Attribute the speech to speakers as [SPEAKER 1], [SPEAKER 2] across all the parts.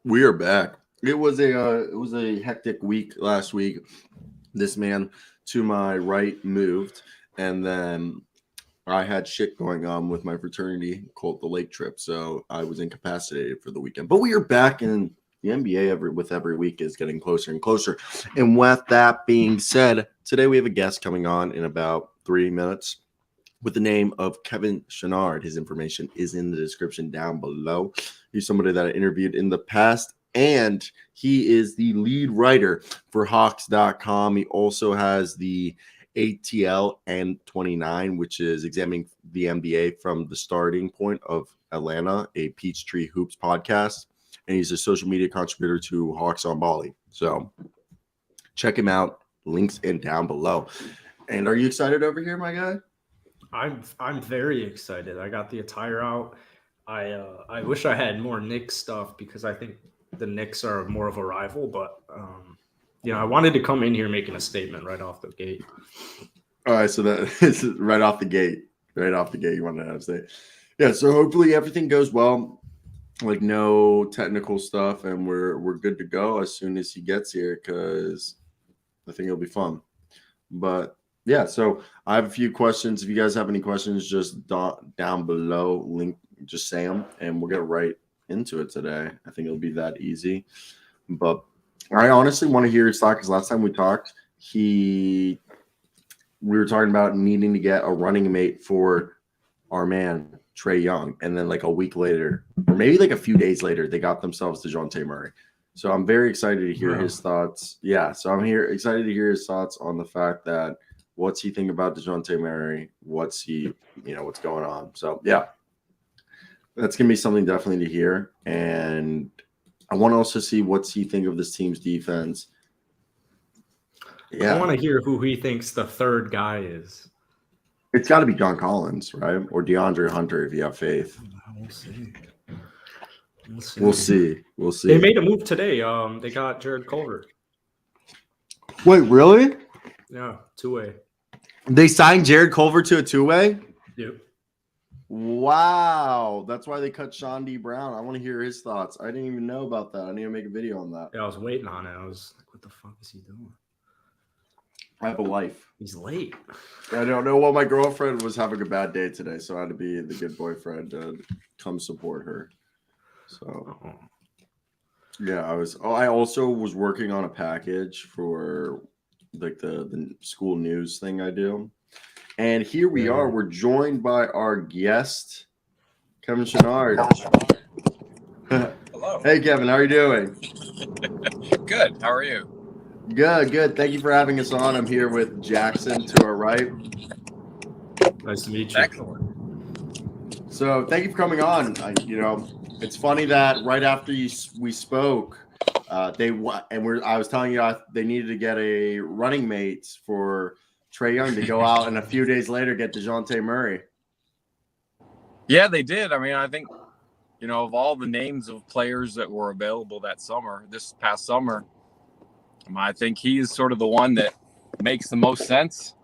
[SPEAKER 1] We are back. It was a hectic week last week. This man to my right moved, and then I had shit going on with my fraternity called the Lake Trip, so I was incapacitated for the weekend. But we are back, and the NBA every week is getting closer and closer. And with that being said, today we have a guest coming on in about 3 minutes with the name of Kevin Chouinard. His information is in the description down below. He's somebody that I interviewed in the past, and he is the lead writer for Hawks.com. He also has the ATL and 29, which is examining the NBA from the starting point of Atlanta, a Peachtree Hoops podcast. And he's a social media contributor to Hawks on Bali. So check him out. Links in down below. And are you excited over here, my guy?
[SPEAKER 2] I'm very excited. I got the attire out. I wish I had more Knicks stuff because I think the Knicks are more of a rival, but I wanted to come in here making a statement right off the gate.
[SPEAKER 1] All right, so that is right off the gate. Right off the gate, you wanted to say. Yeah, so hopefully everything goes well. Like no technical stuff, and we're good to go as soon as he gets here because I think it'll be fun. But yeah, so I have a few questions. If you guys have any questions, just down below, link, just say them, and we'll get right into it today. I think it'll be that easy. But I honestly want to hear his thought because last time we talked, we were talking about needing to get a running mate for our man Trae Young, and then like a week later, or maybe like a few days later, they got themselves DeJounte Murray. So I'm very excited to hear his thoughts. Yeah, so I'm excited to hear his thoughts on the fact that what's he think about DeJounte Murray, what's going on. So yeah, that's gonna be something definitely to hear, and I want to also see what's he think of this team's defense.
[SPEAKER 2] Yeah, I want to hear who he thinks the third guy is.
[SPEAKER 1] It's got to be John Collins, right? Or DeAndre Hunter, if you have faith. We'll see.
[SPEAKER 2] They made a move today. They got Jared Culver.
[SPEAKER 1] Wait, really?
[SPEAKER 2] Yeah, two-way.
[SPEAKER 1] They signed Jared Culver to a two-way?
[SPEAKER 2] Yep.
[SPEAKER 1] Wow. That's why they cut Sean D. Brown. I want to hear his thoughts. I didn't even know about that. I need to make a video on that.
[SPEAKER 2] Yeah, I was waiting on it. I was like, what the fuck is he doing?
[SPEAKER 1] I have a life.
[SPEAKER 2] He's late.
[SPEAKER 1] I don't know. Well, my girlfriend was having a bad day today, so I had to be the good boyfriend to come support her. So, yeah, I also was working on a package for like the school news thing I do. And here we are. We're joined by our guest, Kevin Chouinard.
[SPEAKER 3] Hello.
[SPEAKER 1] Hey, Kevin. How are you doing?
[SPEAKER 3] Good. How are you?
[SPEAKER 1] Good. Thank you for having us on. I'm here with Jackson to our right.
[SPEAKER 2] Nice to meet you.
[SPEAKER 3] Excellent.
[SPEAKER 1] So thank you for coming on. It's funny that right after we spoke, I was telling you they needed to get a running mate for Trae Young to go out, and a few days later get DeJounte Murray.
[SPEAKER 3] Yeah, they did. I mean, I think, of all the names of players that were available this past summer, I think he's sort of the one that makes the most sense.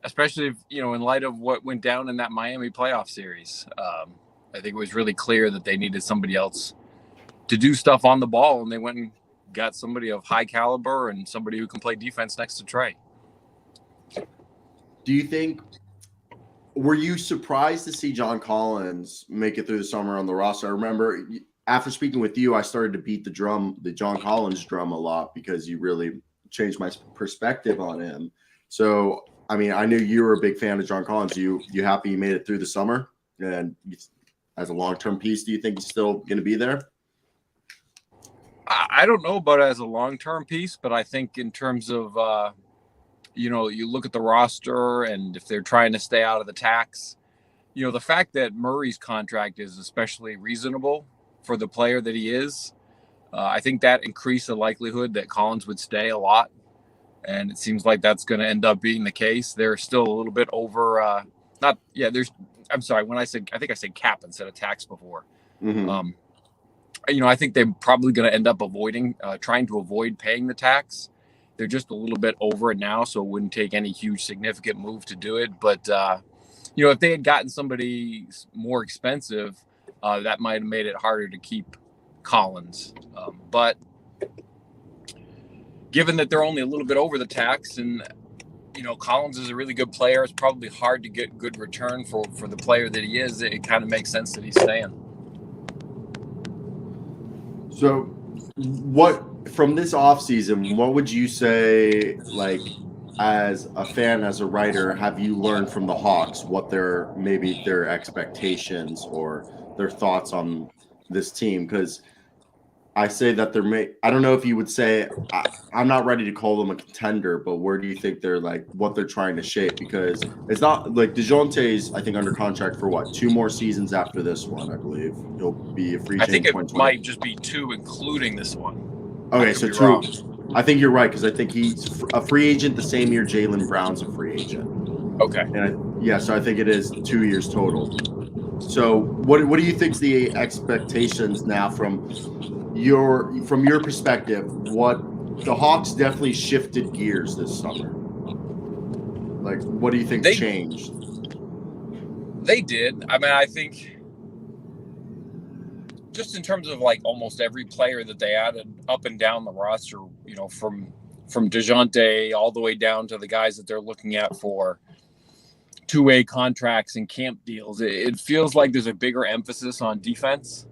[SPEAKER 3] Especially if, in light of what went down in that Miami playoff series. I think it was really clear that they needed somebody else to do stuff on the ball, and they went and got somebody of high caliber and somebody who can play defense next to Trae.
[SPEAKER 1] Do you think – were you surprised to see John Collins make it through the summer on the roster? I remember after speaking with you, I started to beat the John Collins drum a lot because you really changed my perspective on him. So – I mean, I knew you were a big fan of John Collins. You happy he made it through the summer? And as a long-term piece, do you think he's still going to be there?
[SPEAKER 3] I don't know about as a long-term piece, but I think in terms of, you look at the roster and if they're trying to stay out of the tax, the fact that Murray's contract is especially reasonable for the player that he is, I think that increased the likelihood that Collins would stay a lot. And it seems like that's going to end up being the case. They're still a little bit over. I think I said cap instead of tax before.
[SPEAKER 1] Mm-hmm.
[SPEAKER 3] I think they're probably going to end up trying to avoid paying the tax. They're just a little bit over it now, so it wouldn't take any huge significant move to do it. But if they had gotten somebody more expensive, that might have made it harder to keep Collins. But given that they're only a little bit over the tax, and Collins is a really good player, it's probably hard to get good return for the player that he is. It kind of makes sense that he's staying.
[SPEAKER 1] So, what from this offseason, what would you say, like, as a fan, as a writer, have you learned from the Hawks what their expectations or their thoughts on this team? Because I say that I don't know if you would say, I'm not ready to call them a contender, but where do you think they're, like, what they're trying to shape? Because it's not like DeJounte's, I think, under contract for what, 2 more seasons after this one, I believe. He'll be a free agent.
[SPEAKER 3] I think it might just be 2, including this one.
[SPEAKER 1] Okay, so 2. Wrong. I think you're right, because I think he's a free agent the same year Jaylen Brown's a free agent. Okay. And so I think it is 2 years total. So what do you think's the expectations now from your perspective? What the Hawks definitely shifted gears this summer. Like, what do you think changed?
[SPEAKER 3] They did. I mean, I think just in terms of like almost every player that they added up and down the roster, from DeJounte all the way down to the guys that they're looking at for 2-way contracts and camp deals, it feels like there's a bigger emphasis on defense.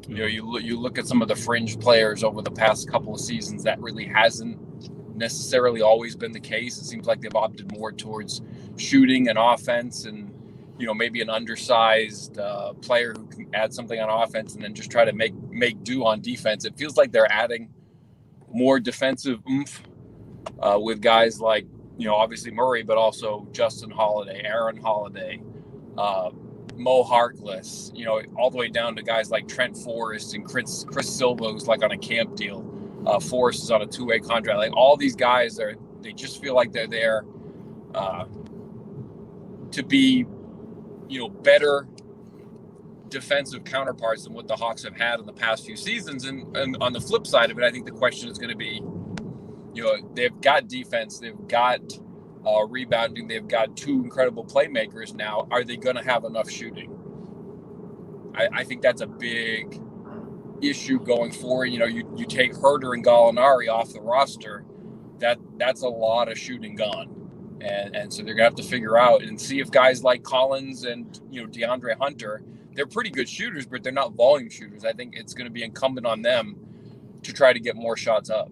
[SPEAKER 3] You look at some of the fringe players over the past couple of seasons, that really hasn't necessarily always been the case. It seems like they've opted more towards shooting and offense, and maybe an undersized player who can add something on offense and then just try to make do on defense. It feels like they're adding more defensive oomph with guys like obviously Murray, but also Justin Holiday, Aaron Holiday, Mo Harkless, all the way down to guys like Trent Forrest and Chris Silva, who's like on a camp deal. Forrest is on a 2-way contract. Like, all these guys they just feel like they're there to be, better defensive counterparts than what the Hawks have had in the past few seasons. And on the flip side of it, I think the question is going to be, they've got defense, they've got rebounding, they've got 2 incredible playmakers now. Are they going to have enough shooting? I think that's a big issue going forward. You take Herter and Gallinari off the roster, that's a lot of shooting gone. And so they're going to have to figure out and see if guys like Collins and, DeAndre Hunter, they're pretty good shooters, but they're not volume shooters. I think it's going to be incumbent on them to try to get more shots up.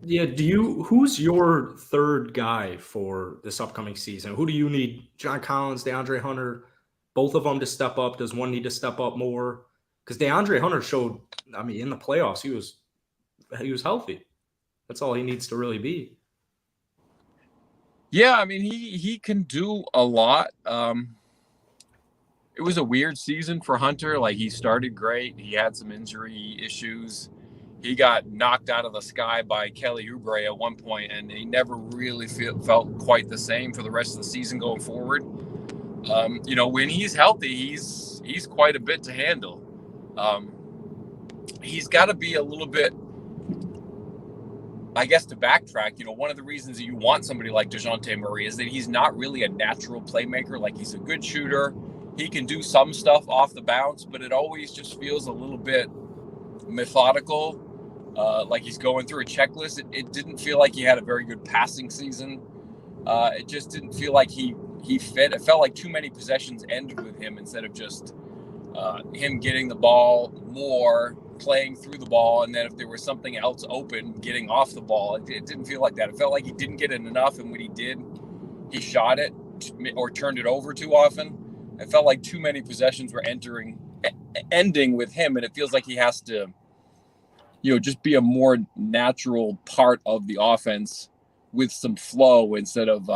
[SPEAKER 2] Yeah. Who's your third guy for this upcoming season? Who do you need? John Collins, DeAndre Hunter, both of them to step up? Does one need to step up more? Because DeAndre Hunter showed, in the playoffs, he was healthy. That's all he needs to really be.
[SPEAKER 3] Yeah, he can do a lot. It was a weird season for Hunter. Like, he started great. He had some injury issues. He got knocked out of the sky by Kelly Oubre at one point, and he never really felt quite the same for the rest of the season going forward. When he's healthy, he's quite a bit to handle. He's got to be a little bit, I guess, to backtrack. One of the reasons that you want somebody like DeJounte Murray is that he's not really a natural playmaker. Like, he's a good shooter. He can do some stuff off the bounce, but it always just feels a little bit methodical, like he's going through a checklist. It didn't feel like he had a very good passing season. It just didn't feel like he fit. It felt like too many possessions ended with him instead of just him getting the ball more, playing through the ball, and then if there was something else open, getting off the ball. It didn't feel like that. It felt like he didn't get it enough, and when he did, he shot it or turned it over too often. It felt like too many possessions were ending with him, and it feels like he has to, just be a more natural part of the offense with some flow instead of,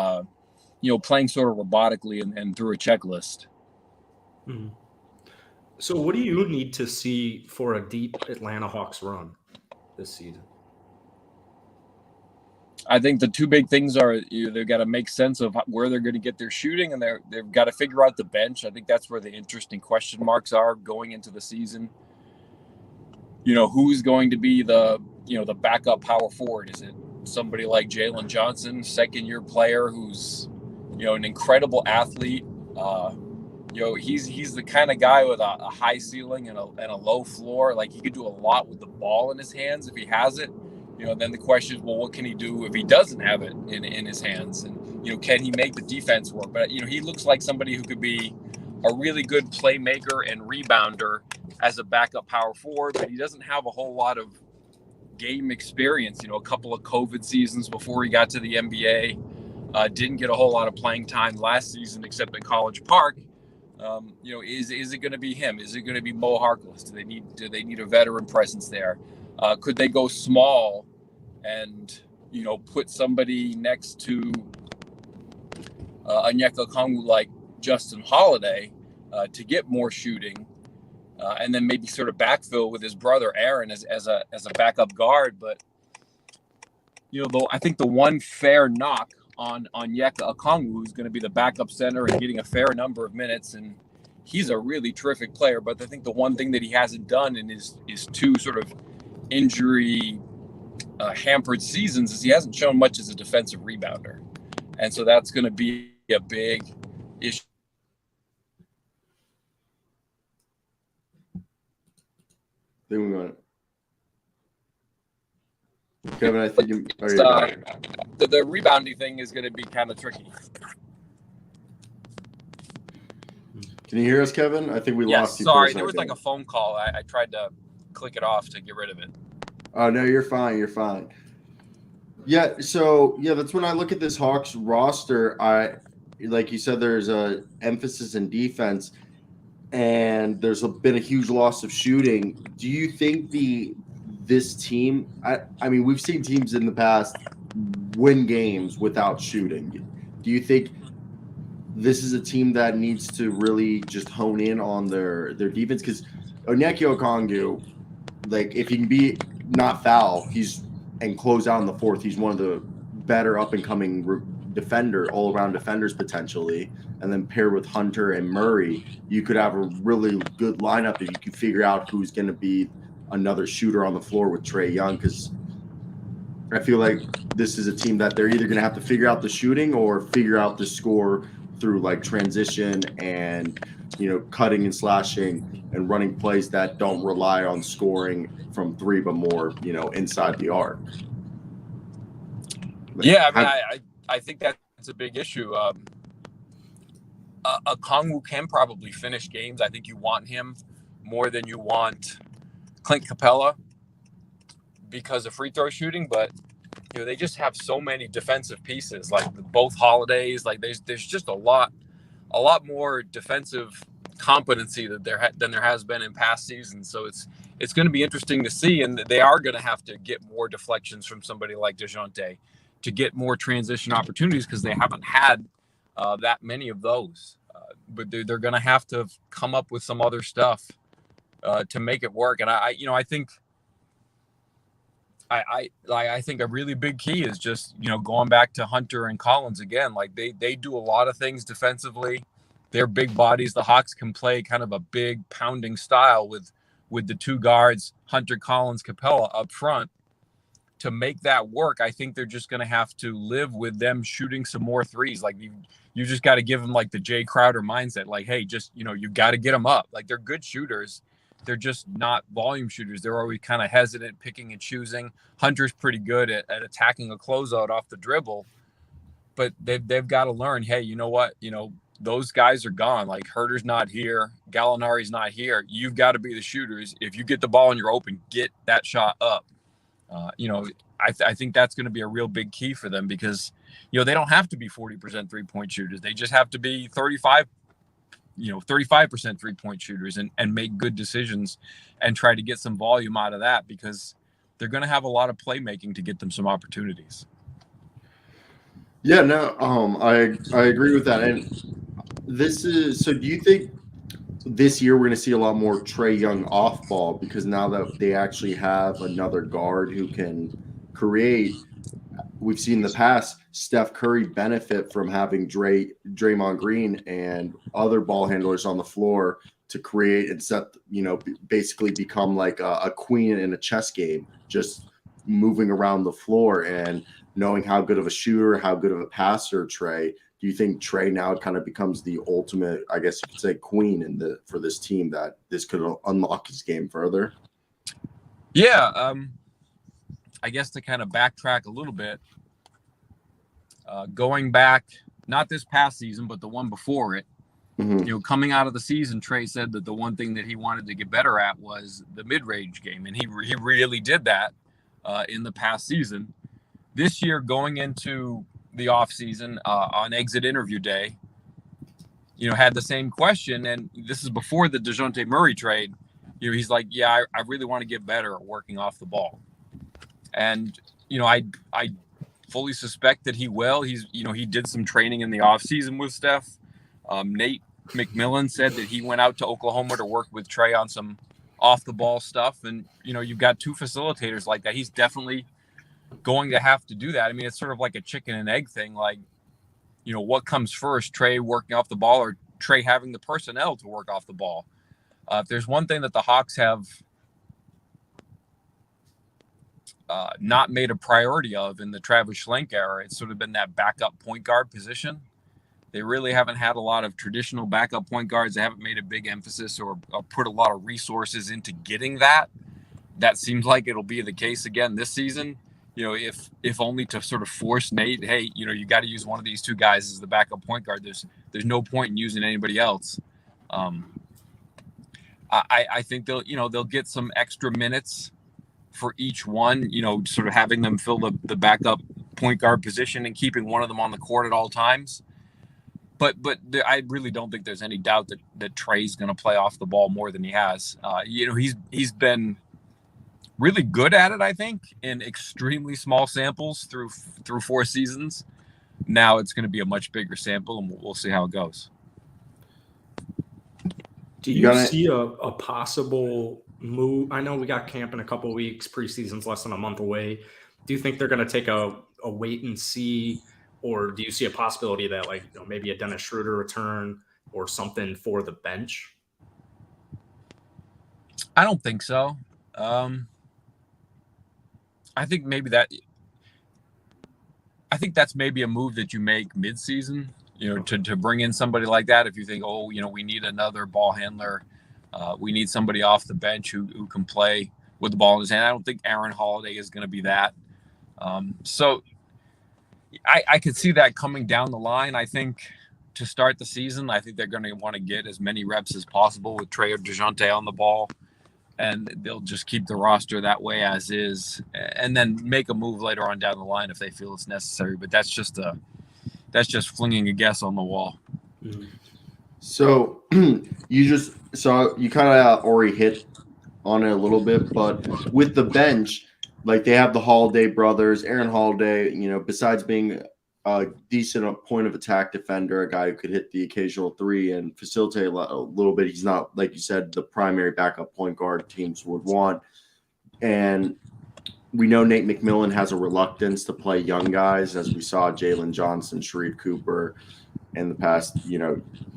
[SPEAKER 3] playing sort of robotically and through a checklist.
[SPEAKER 2] Mm-hmm. So what do you need to see for a deep Atlanta Hawks run this season?
[SPEAKER 3] I think the 2 big things are they've got to make sense of where they're going to get their shooting, and they've got to figure out the bench. I think that's where the interesting question marks are going into the season. Who's going to be the backup power forward? Is it somebody like Jalen Johnson, second-year player who's, an incredible athlete. He's the kind of guy with a high ceiling and a low floor. Like, he could do a lot with the ball in his hands if he has it. Then the question is, well, what can he do if he doesn't have it in his hands? And, can he make the defense work? But, he looks like somebody who could be a really good playmaker and rebounder as a backup power forward, but he doesn't have a whole lot of game experience. A couple of COVID seasons before he got to the NBA, didn't get a whole lot of playing time last season except at College Park. Is it going to be him? Is it going to be Mo Harkless? Do they need a veteran presence there? Could they go small and put somebody next to Onyeka Okongwu like Justin Holiday to get more shooting, and then maybe sort of backfill with his brother Aaron as a backup guard? But though I think the one fair knock on Onyeka Okongwu, who's going to be the backup center and getting a fair number of minutes, and he's a really terrific player. But I think the one thing that he hasn't done in his two sort of injury hampered seasons is he hasn't shown much as a defensive rebounder, and so that's going to be a big issue.
[SPEAKER 1] Then we want Kevin, I think
[SPEAKER 3] the rebounding thing is going to be kind of tricky.
[SPEAKER 1] Can you hear us, Kevin? I think we lost you.
[SPEAKER 3] Sorry, there was like a phone call. I tried to click it off to get rid of it.
[SPEAKER 1] Oh, no, you're fine. You're fine. Yeah, so, that's when I look at this Hawks roster. Like you said, there's a emphasis in defense, and there's been a huge loss of shooting. Do you think this team, I mean, we've seen teams in the past win games without shooting. Do you think this is a team that needs to really just hone in on their defense? Because Onyeka Okongwu, like, if he can be not foul, and close out in the fourth, he's one of the better up-and-coming all-around defenders potentially. And then paired with Hunter and Murray, you could have a really good lineup if you could figure out who's going to be another shooter on the floor with Trae Young, because I feel like this is a team that they're either going to have to figure out the shooting or figure out the score through like transition and, cutting and slashing and running plays that don't rely on scoring from three, but more, inside the arc.
[SPEAKER 3] I think that's a big issue. Okongwu can probably finish games. I think you want him more than you want Clint Capella because of free throw shooting, but they just have so many defensive pieces, like both Holidays. Like there's just a lot more defensive competency than there has been in past seasons. So it's going to be interesting to see, and they are going to have to get more deflections from somebody like DeJounte to get more transition opportunities, because they haven't had that many of those. But they're going to have to come up with some other stuff to make it work. And I think a really big key is just, going back to Hunter and Collins again. Like they do a lot of things defensively. They're big bodies. The Hawks can play kind of a big pounding style with the two guards, Hunter, Collins, Capella up front. To make that work, I think they're just going to have to live with them shooting some more threes. Like you just got to give them like the Jay Crowder mindset. Like, hey, just, you got to get them up. Like, they're good shooters. They're just not volume shooters. They're always kind of hesitant, picking and choosing. Hunter's pretty good at attacking a closeout off the dribble, but they've got to learn, hey, you know what? Those guys are gone. Like, Herter's not here. Gallinari's not here. You've got to be the shooters. If you get the ball and you're open, get that shot up. I think that's going to be a real big key for them, because, they don't have to be 40% 3-point shooters. They just have to be 35% 3-point shooters and make good decisions and try to get some volume out of that, because they're going to have a lot of playmaking to get them some opportunities.
[SPEAKER 1] Yeah, no, I agree with that. And so do you think this year we're going to see a lot more Trae Young off ball, because now that they actually have another guard who can create? We've seen in the past Steph Curry benefit from having Draymond Green and other ball handlers on the floor to create and set, basically become like a queen in a chess game, just moving around the floor and knowing how good of a shooter, how good of a passer Trae. do you think Trey now kind of becomes the ultimate, I guess you could say, queen for this team, that this could unlock his game further?
[SPEAKER 3] Yeah, I guess to kind of backtrack a little bit, going back, not this past season, but the one before it, coming out of the season, Trey said that the one thing that he wanted to get better at was the mid-range game, and he really did that in the past season. This year, going into the offseason on exit interview day, had the same question, and this is before the DeJounte Murray trade. He's like, yeah, I really want to get better at working off the ball. And, I fully suspect that he will. He did some training in the offseason with Steph. Nate McMillan said that he went out to Oklahoma to work with Trey on some off the ball stuff. And, you've got two facilitators like that. He's definitely going to have to do that. I mean, it's sort of like a chicken and egg thing. Like, what comes first, Trey working off the ball or Trey having the personnel to work off the ball? If there's one thing that the Hawks have not made a priority of in the Travis Schlenk era, it's sort of been that backup point guard position. They really haven't had a lot of traditional backup point guards. They haven't made a big emphasis or put a lot of resources into getting that. That seems like it'll be the case again this season. If only to sort of force Nate, hey, you got to use one of these two guys as the backup point guard. There's no point in using anybody else. I think they'll get some extra minutes for each one, sort of having them fill the backup point guard position and keeping one of them on the court at all times. But I really don't think there's any doubt that Trey's going to play off the ball more than he has. He's been really good at it, I think, in extremely small samples through 4 seasons. Now it's going to be a much bigger sample, and we'll see how it goes.
[SPEAKER 2] Do you see a possible move? I know we got camp in a couple of weeks. Preseason's less than a month away. Do you think they're going to take a wait and see, or do you see a possibility that maybe a Dennis Schroeder return or something for the bench?
[SPEAKER 3] I don't think so. I think that's maybe a move that you make mid-season. To bring in somebody like that, if you think, we need another ball handler, we need somebody off the bench who can play with the ball in his hand. I don't think Aaron Holiday is going to be that. So I could see that coming down the line. I think to start the season, I think they're going to want to get as many reps as possible with Trey or DeJounte on the ball, and they'll just keep the roster that way as is, and then make a move later on down the line if they feel it's necessary. But that's just flinging a guess on the wall.
[SPEAKER 1] So you kind of already hit on it a little bit, but with the bench, they have the Holiday brothers, Aaron Holiday, besides being a decent point of attack defender, a guy who could hit the occasional three and facilitate a little bit. He's not, like you said, the primary backup point guard teams would want. And we know Nate McMillan has a reluctance to play young guys, as we saw Jalen Johnson, Sharif Cooper in the past,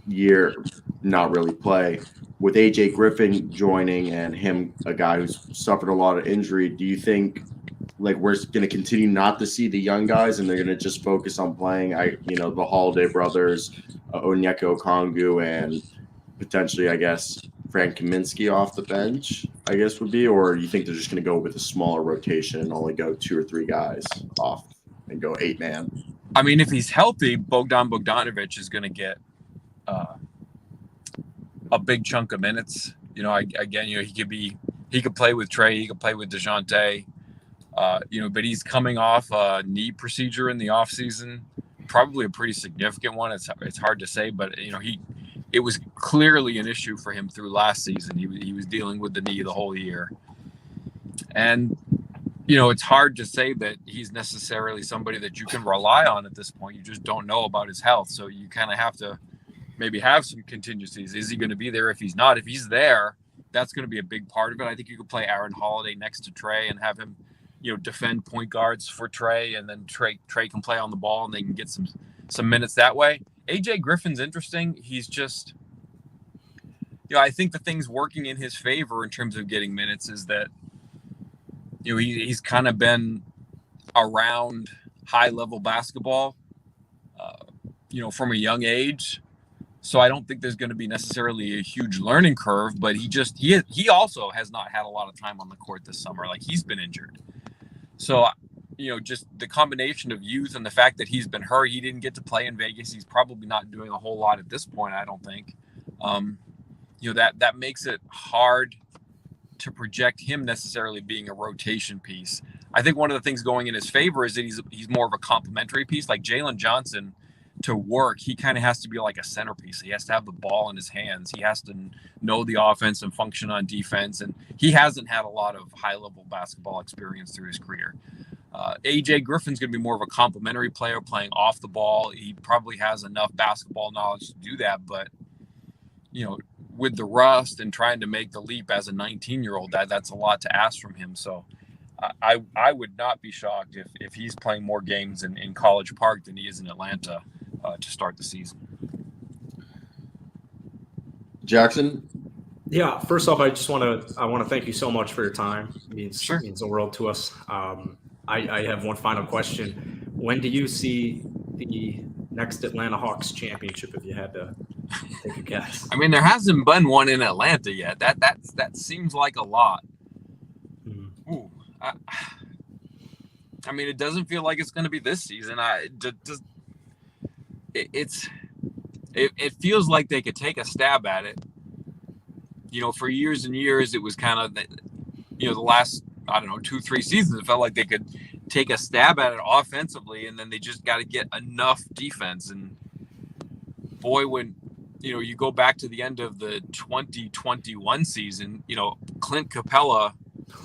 [SPEAKER 1] year not really play. With AJ Griffin joining and him, a guy who's suffered a lot of injury, do you think we're going to continue not to see the young guys and they're going to just focus on playing, the Holiday brothers, Onyeka Okongwu, and potentially, I guess, Frank Kaminsky off the bench, I guess would be? Or do you think they're just going to go with a smaller rotation and only go 2 or 3 guys off and go 8-man?
[SPEAKER 3] I mean, if he's healthy, Bogdan Bogdanovic is going to get a big chunk of minutes. He could play with Trey, he could play with DeJounte, but he's coming off a knee procedure in the offseason, probably a pretty significant one. It's hard to say, but it was clearly an issue for him through last season. He was dealing with the knee the whole year. And, it's hard to say that he's necessarily somebody that you can rely on at this point. You just don't know about his health. So you kind of have to maybe have some contingencies. Is he going to be there? If he's not, if he's there, that's going to be a big part of it. I think you could play Aaron Holiday next to Trey and have him, defend point guards for Trey, and then Trey can play on the ball and they can get some minutes that way. AJ Griffin's interesting. He's just, I think the thing's working in his favor in terms of getting minutes is that, he's kind of been around high level basketball. from a young age. So I don't think there's going to be necessarily a huge learning curve, but he also has not had a lot of time on the court this summer. Like, he's been injured. So, just the combination of youth and the fact that he's been hurt, he didn't get to play in Vegas. He's probably not doing a whole lot at this point, I don't think. That makes it hard to project him necessarily being a rotation piece. I think one of the things going in his favor is that he's more of a complementary piece. Like Jalen Johnson, to work, he kind of has to be like a centerpiece. He has to have the ball in his hands. He has to know the offense and function on defense. And he hasn't had a lot of high-level basketball experience through his career. AJ Griffin's going to be more of a complementary player playing off the ball. He probably has enough basketball knowledge to do that. But, with the rust and trying to make the leap as a 19-year-old, that's a lot to ask from him. So I would not be shocked if he's playing more games in College Park than he is in Atlanta to start the season.
[SPEAKER 1] Jackson?
[SPEAKER 2] Yeah, first off, I want to thank you so much for your time. It means the world to us. I have one final question. When do you see the next Atlanta Hawks championship, if you had to take a guess?
[SPEAKER 3] I mean, there hasn't been one in Atlanta yet. That seems like a lot. Mm-hmm. Ooh, I mean, it doesn't feel like it's going to be this season. It feels like they could take a stab at it. For years and years, it was kind of the last, 2-3 seasons, it felt like they could take a stab at it offensively, and then they just got to get enough defense. And boy, when you go back to the end of the 2021 season, Clint Capella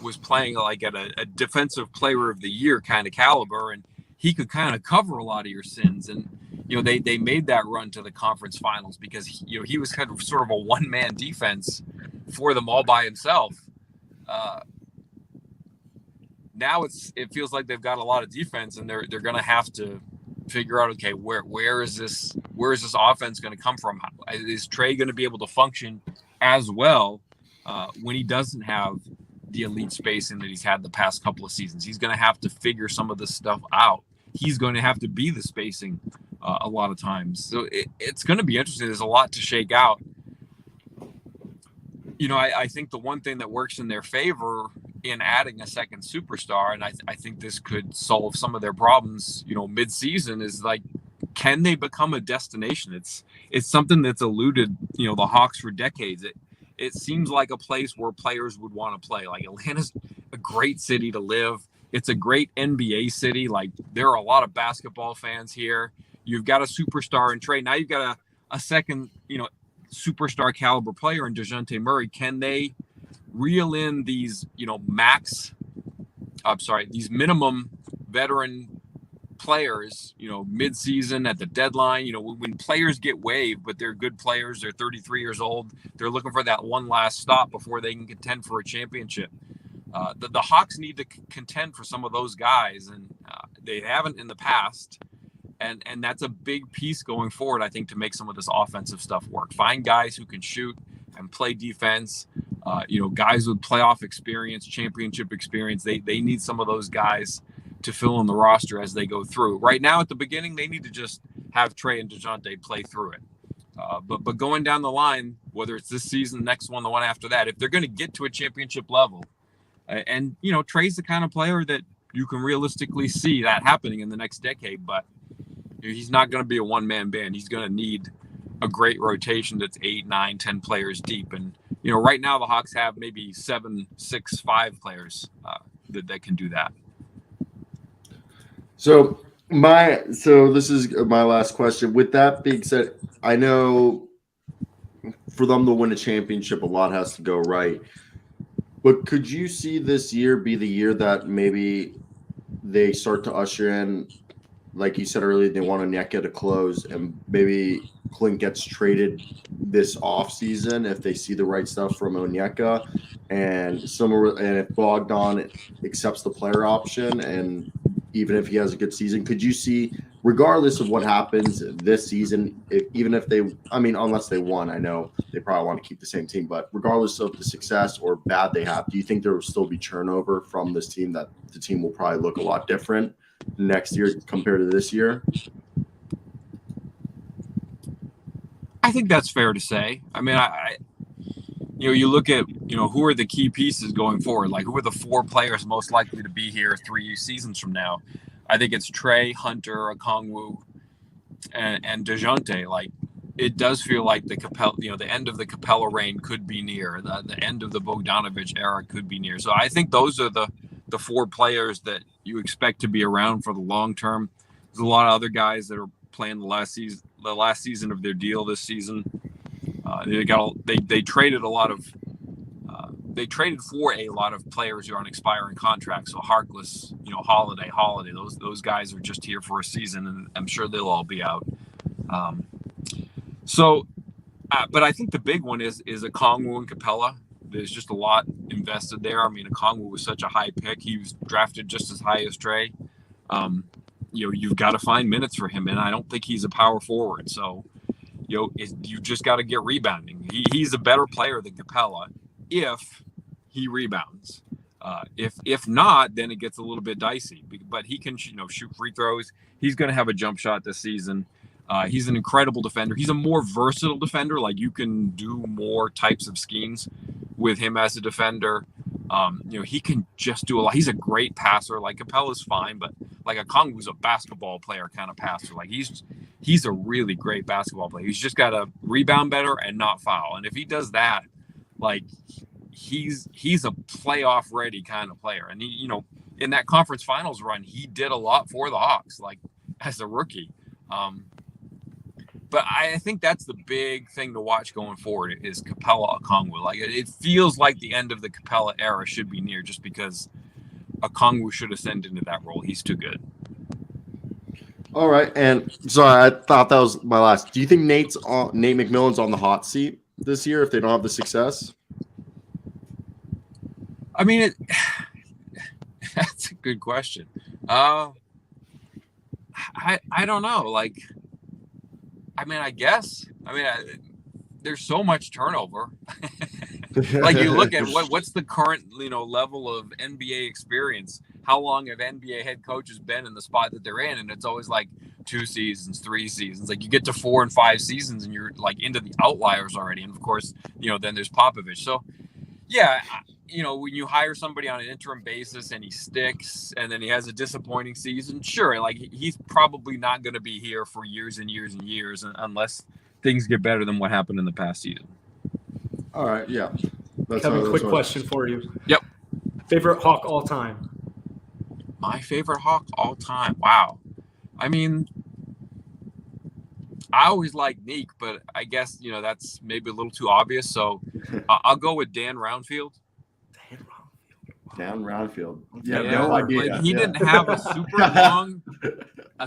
[SPEAKER 3] was playing like at a defensive player of the year kind of caliber, and he could kind of cover a lot of your sins. And they made that run to the conference finals because he was kind of sort of a one-man defense for them all by himself. Now it feels like they've got a lot of defense, and they're going to have to figure out, okay, where is this offense going to come from? Is Trey going to be able to function as well when he doesn't have the elite spacing that he's had the past couple of seasons? He's going to have to figure some of this stuff out. He's going to have to be the spacing a lot of times. So it's going to be interesting. There's a lot to shake out. I think the one thing that works in their favor in adding a second superstar, and I think this could solve some of their problems, mid-season, is like, can they become a destination? It's something that's eluded, the Hawks for decades. It seems like a place where players would want to play. Like, Atlanta's a great city to live. It's a great NBA city. Like, there are a lot of basketball fans here. You've got a superstar in Trey. Now you've got a second, superstar caliber player in DeJounte Murray. Can they reel in these, these minimum veteran players, mid-season at the deadline, when players get waived, but they're good players, they're 33 years old, they're looking for that one last stop before they can contend for a championship. The Hawks need to contend for some of those guys, and they haven't in the past. And that's a big piece going forward, I think, to make some of this offensive stuff work. Find guys who can shoot and play defense, guys with playoff experience, championship experience. They need some of those guys to fill in the roster as they go through. Right now, at the beginning, they need to just have Trey and DeJounte play through it. But going down the line, whether it's this season, next one, the one after that, if they're going to get to a championship level, and, Trey's the kind of player that you can realistically see that happening in the next decade, but he's not going to be a one-man band. He's going to need a great rotation that's 8, 9, 10 players deep. And, right now the Hawks have maybe 7, 6, 5 players that can do that.
[SPEAKER 1] So this is my last question. With that being said, I know for them to win a championship, a lot has to go right. But could you see this year be the year that maybe they start to usher in, like you said earlier, they want Onyeka to close, and maybe Clint gets traded this offseason if they see the right stuff from Onyeka, and if Bogdan accepts the player option, and even if he has a good season, could you see, regardless of what happens this season, unless they won, I know they probably want to keep the same team, but regardless of the success or bad they have, do you think there will still be turnover from this team, that the team will probably look a lot different next year compared to this year?
[SPEAKER 3] I think that's fair to say. I mean, you look at, who are the key pieces going forward? Like, who are the 4 players most likely to be here 3 seasons from now? I think it's Trey, Hunter, Okongwu, and DeJounte. Like, it does feel like the end of the Capella reign could be near. The end of the Bogdanovic era could be near. So I think those are the 4 players that you expect to be around for the long term. There's a lot of other guys that are playing the last season of their deal this season. They traded they traded for a lot of players who are on expiring contracts. So Harkless, Holiday, those guys are just here for a season, and I'm sure they'll all be out. But I think the big one is Okongwu and Capella. There's just a lot invested there. I mean, Okongwu was such a high pick. He was drafted just as high as Trey. You've got to find minutes for him, and I don't think he's a power forward. So, you just got to get rebounding. He's a better player than Capella if he rebounds. If not, then it gets a little bit dicey. But he can, shoot free throws. He's going to have a jump shot this season. He's an incredible defender. He's a more versatile defender. Like, you can do more types of schemes with him as a defender. He can just do a lot. He's a great passer. Like, Capella's fine, but like Okongwu's a basketball player kind of passer. Like, he's a really great basketball player. He's just got to rebound better and not foul. And if he does that, like, he's a playoff ready kind of player. And he, in that conference finals run, he did a lot for the Hawks, like, as a rookie. But I think that's the big thing to watch going forward is Capella Okongwu. Like, it feels like the end of the Capella era should be near, just because Okongwu should ascend into that role. He's too good.
[SPEAKER 1] All right, and sorry, I thought that was my last. Do you think Nate McMillan's on the hot seat this year if they don't have the success?
[SPEAKER 3] I mean, that's a good question. I don't know. Like, I mean, I guess. I mean, there's so much turnover. Like, you look at what's the current, level of NBA experience. How long have NBA head coaches been in the spot that they're in? And it's always like 2 seasons, 3 seasons. Like, you get to 4 and 5 seasons, and you're like into the outliers already. And of course, then there's Popovich. So, yeah, when you hire somebody on an interim basis and he sticks and then he has a disappointing season, sure, like, he's probably not going to be here for years and years and years unless things get better than what happened in the past season.
[SPEAKER 1] All right, yeah.
[SPEAKER 2] Kevin, quick question for you.
[SPEAKER 3] Yep.
[SPEAKER 2] Favorite Hawk all time?
[SPEAKER 3] My favorite Hawk all time? Wow. I mean, I always liked Neek, but I guess, that's maybe a little too obvious. So I'll go with Dan Roundfield.
[SPEAKER 1] Dan Roundfield.
[SPEAKER 3] Yeah,
[SPEAKER 1] no idea.
[SPEAKER 3] Like, he didn't have a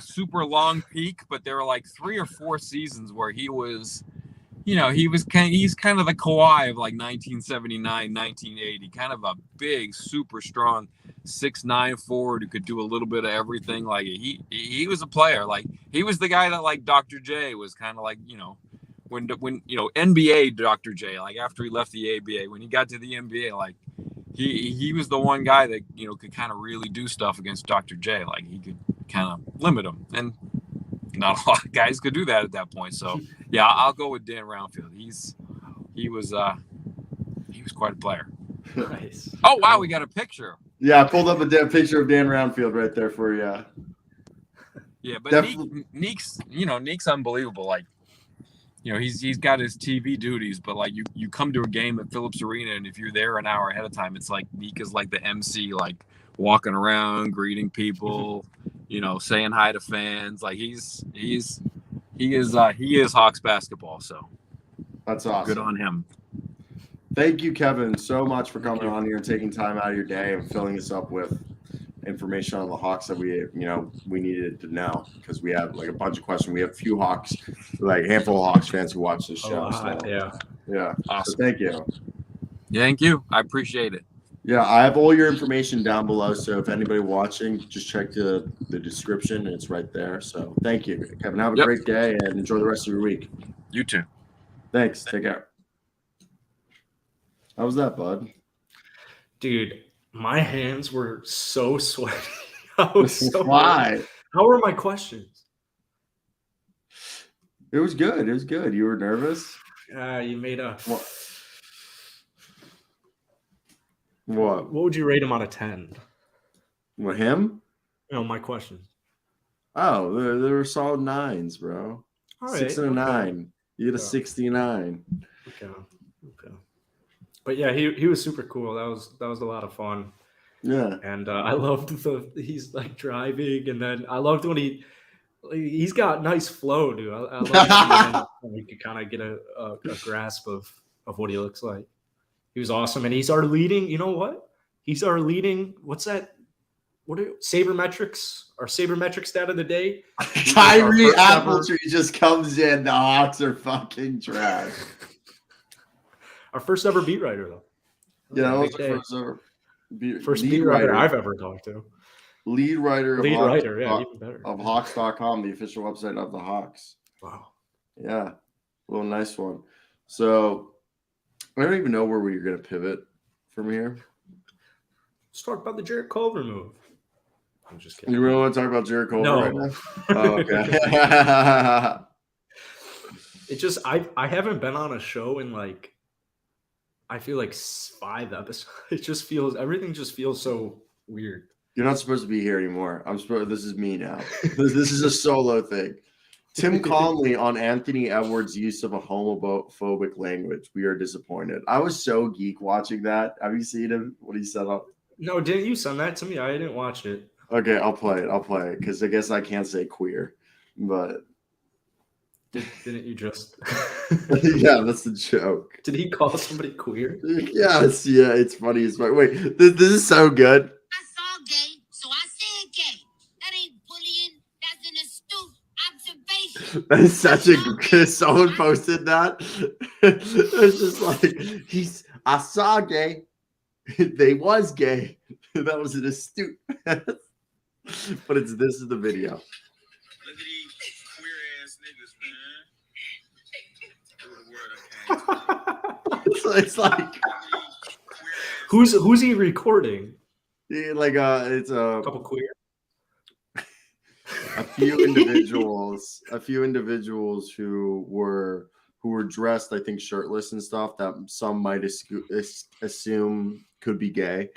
[SPEAKER 3] super long peak, but there were like 3 or 4 seasons where he was, he's kind of the Kawhi of like 1979, 1980, kind of a big, super strong 6'9" forward who could do a little bit of everything. Like, he was a player. Like, he was the guy that, like, Dr. J was kind of like, when NBA Dr. J, like, after he left the ABA, when he got to the NBA, like, he was the one guy that, could kind of really do stuff against Dr. J. Like, he could kind of limit him. And not a lot of guys could do that at that point. So, yeah, I'll go with Dan Roundfield. He was quite a player.
[SPEAKER 2] Nice.
[SPEAKER 3] Oh, wow, we got a picture.
[SPEAKER 1] Yeah, I pulled up a picture of Dan Roundfield right there for you.
[SPEAKER 3] Yeah, but Neek's unbelievable. Like, he's got his TV duties, but like you come to a game at Phillips Arena, and if you're there an hour ahead of time, it's like Neek is like the MC, like walking around, greeting people, saying hi to fans. Like, he is Hawks basketball. So
[SPEAKER 1] that's awesome.
[SPEAKER 3] Good on him.
[SPEAKER 1] Thank you, Kevin, so much for coming on here and taking time out of your day and filling us up with information on the Hawks that we needed to know, because we have like a bunch of questions. We have a few Hawks, like a handful of Hawks fans who watch this show. Yeah.
[SPEAKER 3] Awesome.
[SPEAKER 1] So thank you.
[SPEAKER 3] Thank you. I appreciate it.
[SPEAKER 1] Yeah, I have all your information down below. So if anybody watching, just check the description. It's right there. So thank you, Kevin. Have a great day and enjoy the rest of your week.
[SPEAKER 3] You too.
[SPEAKER 1] Thanks. Take care. How was that, bud?
[SPEAKER 2] Dude, my hands were so sweaty. I was so
[SPEAKER 1] Why?
[SPEAKER 2] How were my questions?
[SPEAKER 1] It was good. It was good. You were nervous?
[SPEAKER 2] You made a.
[SPEAKER 1] What?
[SPEAKER 2] What would you rate him out of 10?
[SPEAKER 1] What, him?
[SPEAKER 2] No, my question.
[SPEAKER 1] Oh, they were solid 9s, bro.
[SPEAKER 2] All
[SPEAKER 1] 6
[SPEAKER 2] right,
[SPEAKER 1] and a
[SPEAKER 2] okay.
[SPEAKER 1] 9. You had a 69.
[SPEAKER 2] Okay. But yeah, he was super cool. That was a lot of fun.
[SPEAKER 1] Yeah.
[SPEAKER 2] And I loved he's like driving, and then I loved when he's got nice flow, dude. I love seeing him. You can kind of get a grasp of what he looks like. He was awesome, and he's our leading. You know what? He's our leading. What's that? What are sabermetrics? Our sabermetric stat of the day.
[SPEAKER 1] Tyree Appletree just comes in. The Hawks are fucking trash.
[SPEAKER 2] Our first ever beat writer, though.
[SPEAKER 1] Yeah, that was the
[SPEAKER 2] first beat writer I've ever talked to.
[SPEAKER 1] Lead writer of
[SPEAKER 2] even better.
[SPEAKER 1] Of Hawks.com, the official website of the Hawks.
[SPEAKER 2] Wow.
[SPEAKER 1] Yeah. A little nice one. So I don't even know where we're going to pivot from here.
[SPEAKER 2] Let's talk about the Jarrett Culver move. I'm just kidding.
[SPEAKER 1] You really want to talk about Jarrett Culver right now? Oh, okay.
[SPEAKER 2] It just I haven't been on a show in like I feel like 5 episodes. Everything just feels so weird.
[SPEAKER 1] You're not supposed to be here anymore. This is me now. This is a solo thing. Tim Conley on Anthony Edwards' use of a homophobic language. We are disappointed. I was so geek watching that. Have you seen him? What he said up?
[SPEAKER 2] No, didn't you send that to me? I didn't watch it.
[SPEAKER 1] Okay, I'll play it because I guess I can't say queer, but
[SPEAKER 2] didn't you just?
[SPEAKER 1] Yeah, that's the joke.
[SPEAKER 2] Did he call somebody queer?
[SPEAKER 1] Yes, yeah, it's funny as fuck. Wait, this is so good.
[SPEAKER 4] I saw gay, so I said gay. That ain't bullying. That's an astute observation.
[SPEAKER 1] That is such a. Someone posted that. It's just like I saw gay. They was gay. That was an astute. But this is the video.
[SPEAKER 5] Look at these queer ass niggas, man.
[SPEAKER 1] It's like
[SPEAKER 2] who's he recording?
[SPEAKER 1] Yeah, like it's a
[SPEAKER 2] couple queer.
[SPEAKER 1] A few individuals who were dressed, I think, shirtless and stuff that some might assume could be gay.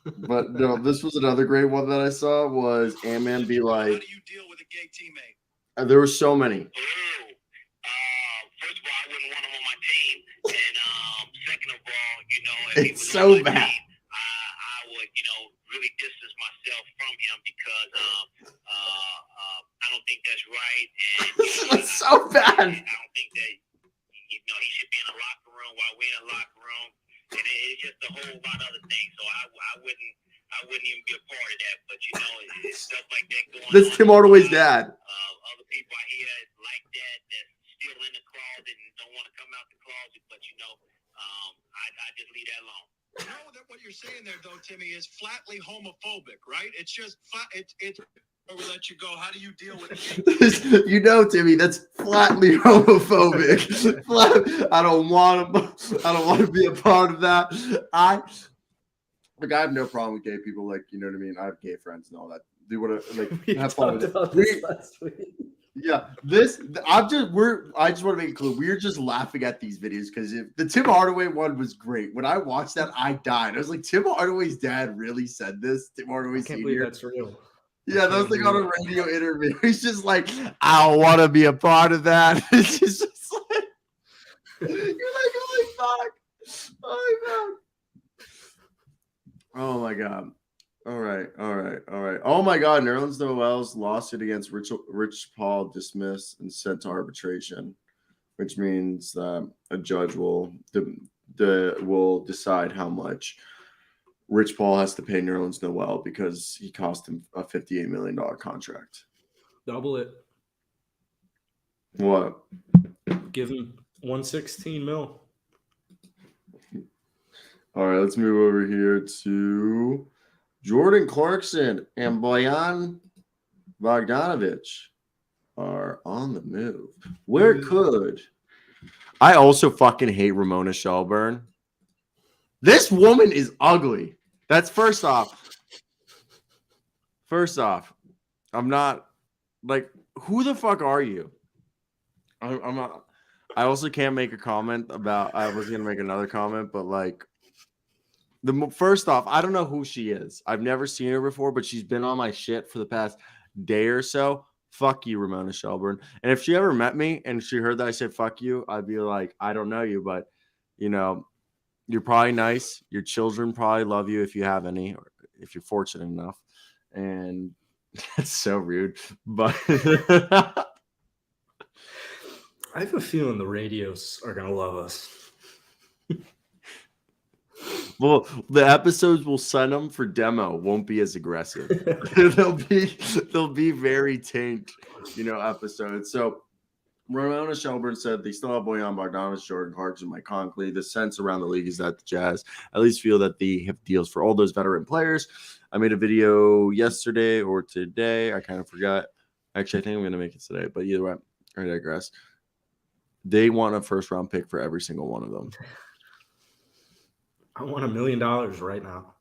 [SPEAKER 1] But no, this was another great one that I saw was Ant-Man be like,
[SPEAKER 5] how do you deal with a gay teammate?
[SPEAKER 1] There were so many.
[SPEAKER 4] First of all, I wouldn't want him on my team. And second of all, if he
[SPEAKER 1] It's
[SPEAKER 4] was
[SPEAKER 1] so
[SPEAKER 4] on my
[SPEAKER 1] bad.
[SPEAKER 4] team, I would, really distance myself from him because I don't think that's right. And
[SPEAKER 1] It's so bad.
[SPEAKER 4] I don't think that he should be in a locker room while we're in a locker room. And it's just a whole lot of other things. So I wouldn't even be a part of that. But it's stuff like that going on.
[SPEAKER 1] That's Tim Hardaway's dad.
[SPEAKER 4] Other people out here like that's still in the closet and don't want to come out the closet. But I just leave that alone.
[SPEAKER 5] You know that what you're saying there, though, Timmy, is flatly homophobic, right? It's just it's. We'll let you go. How do you deal with it?
[SPEAKER 1] Timmy, that's flatly homophobic. I don't want to be a part of that. I have no problem with gay people. Like, you know what I mean? I have gay friends and all that. Do what have fun with it.
[SPEAKER 2] Last week.
[SPEAKER 1] Yeah, I just want to make it clear. We're just laughing at these videos because the Tim Hardaway one was great. When I watched that, I died. I was like, Tim Hardaway's dad really said this? Tim Hardaway
[SPEAKER 2] Can't
[SPEAKER 1] Sr.
[SPEAKER 2] believe that's real.
[SPEAKER 1] Yeah, that was like on a radio interview. He's just like, I don't want to be a part of that. It's just like, you're like, holy fuck. Oh my god. All right. Oh my god, Nerlens Noel's lawsuit against Rich Paul dismissed and sent to arbitration, which means that a judge will decide how much Rich Paul has to pay Nerlens Noel because he cost him a $58 million contract.
[SPEAKER 2] Double it.
[SPEAKER 1] What?
[SPEAKER 2] Give him 116 mil.
[SPEAKER 1] All right, let's move over here to Jordan Clarkson and Bojan Bogdanovic are on the move. Where could I also fucking hate Ramona Shelburne? This woman is ugly. That's first off. I'm not like, who the fuck are you? I'm not. I also can't make a comment about. I was gonna make another comment, but like, first off, I don't know who she is. I've never seen her before, but she's been on my shit for the past day or so. Fuck you, Ramona Shelburne. And if she ever met me and she heard that I said fuck you, I'd be like, I don't know you, but you know, you're probably nice. Your children probably love you if you have any, or if you're fortunate enough. And that's so rude, but.
[SPEAKER 2] I have a feeling the radios are gonna love us.
[SPEAKER 1] Well, the episodes we'll send them for demo won't be as aggressive. they'll be very tanked, episodes. So Ramona Shelburne said they still have Bojan Bogdanovic, Jordan Clarkson, Mike Conley. The sense around the league is that the Jazz at least feel that they have deals for all those veteran players. I made a video yesterday or today. I kind of forgot. Actually, I think I'm going to make it today. But either way, I digress. They want a first-round pick for every single one of them.
[SPEAKER 2] I want $1 million right now.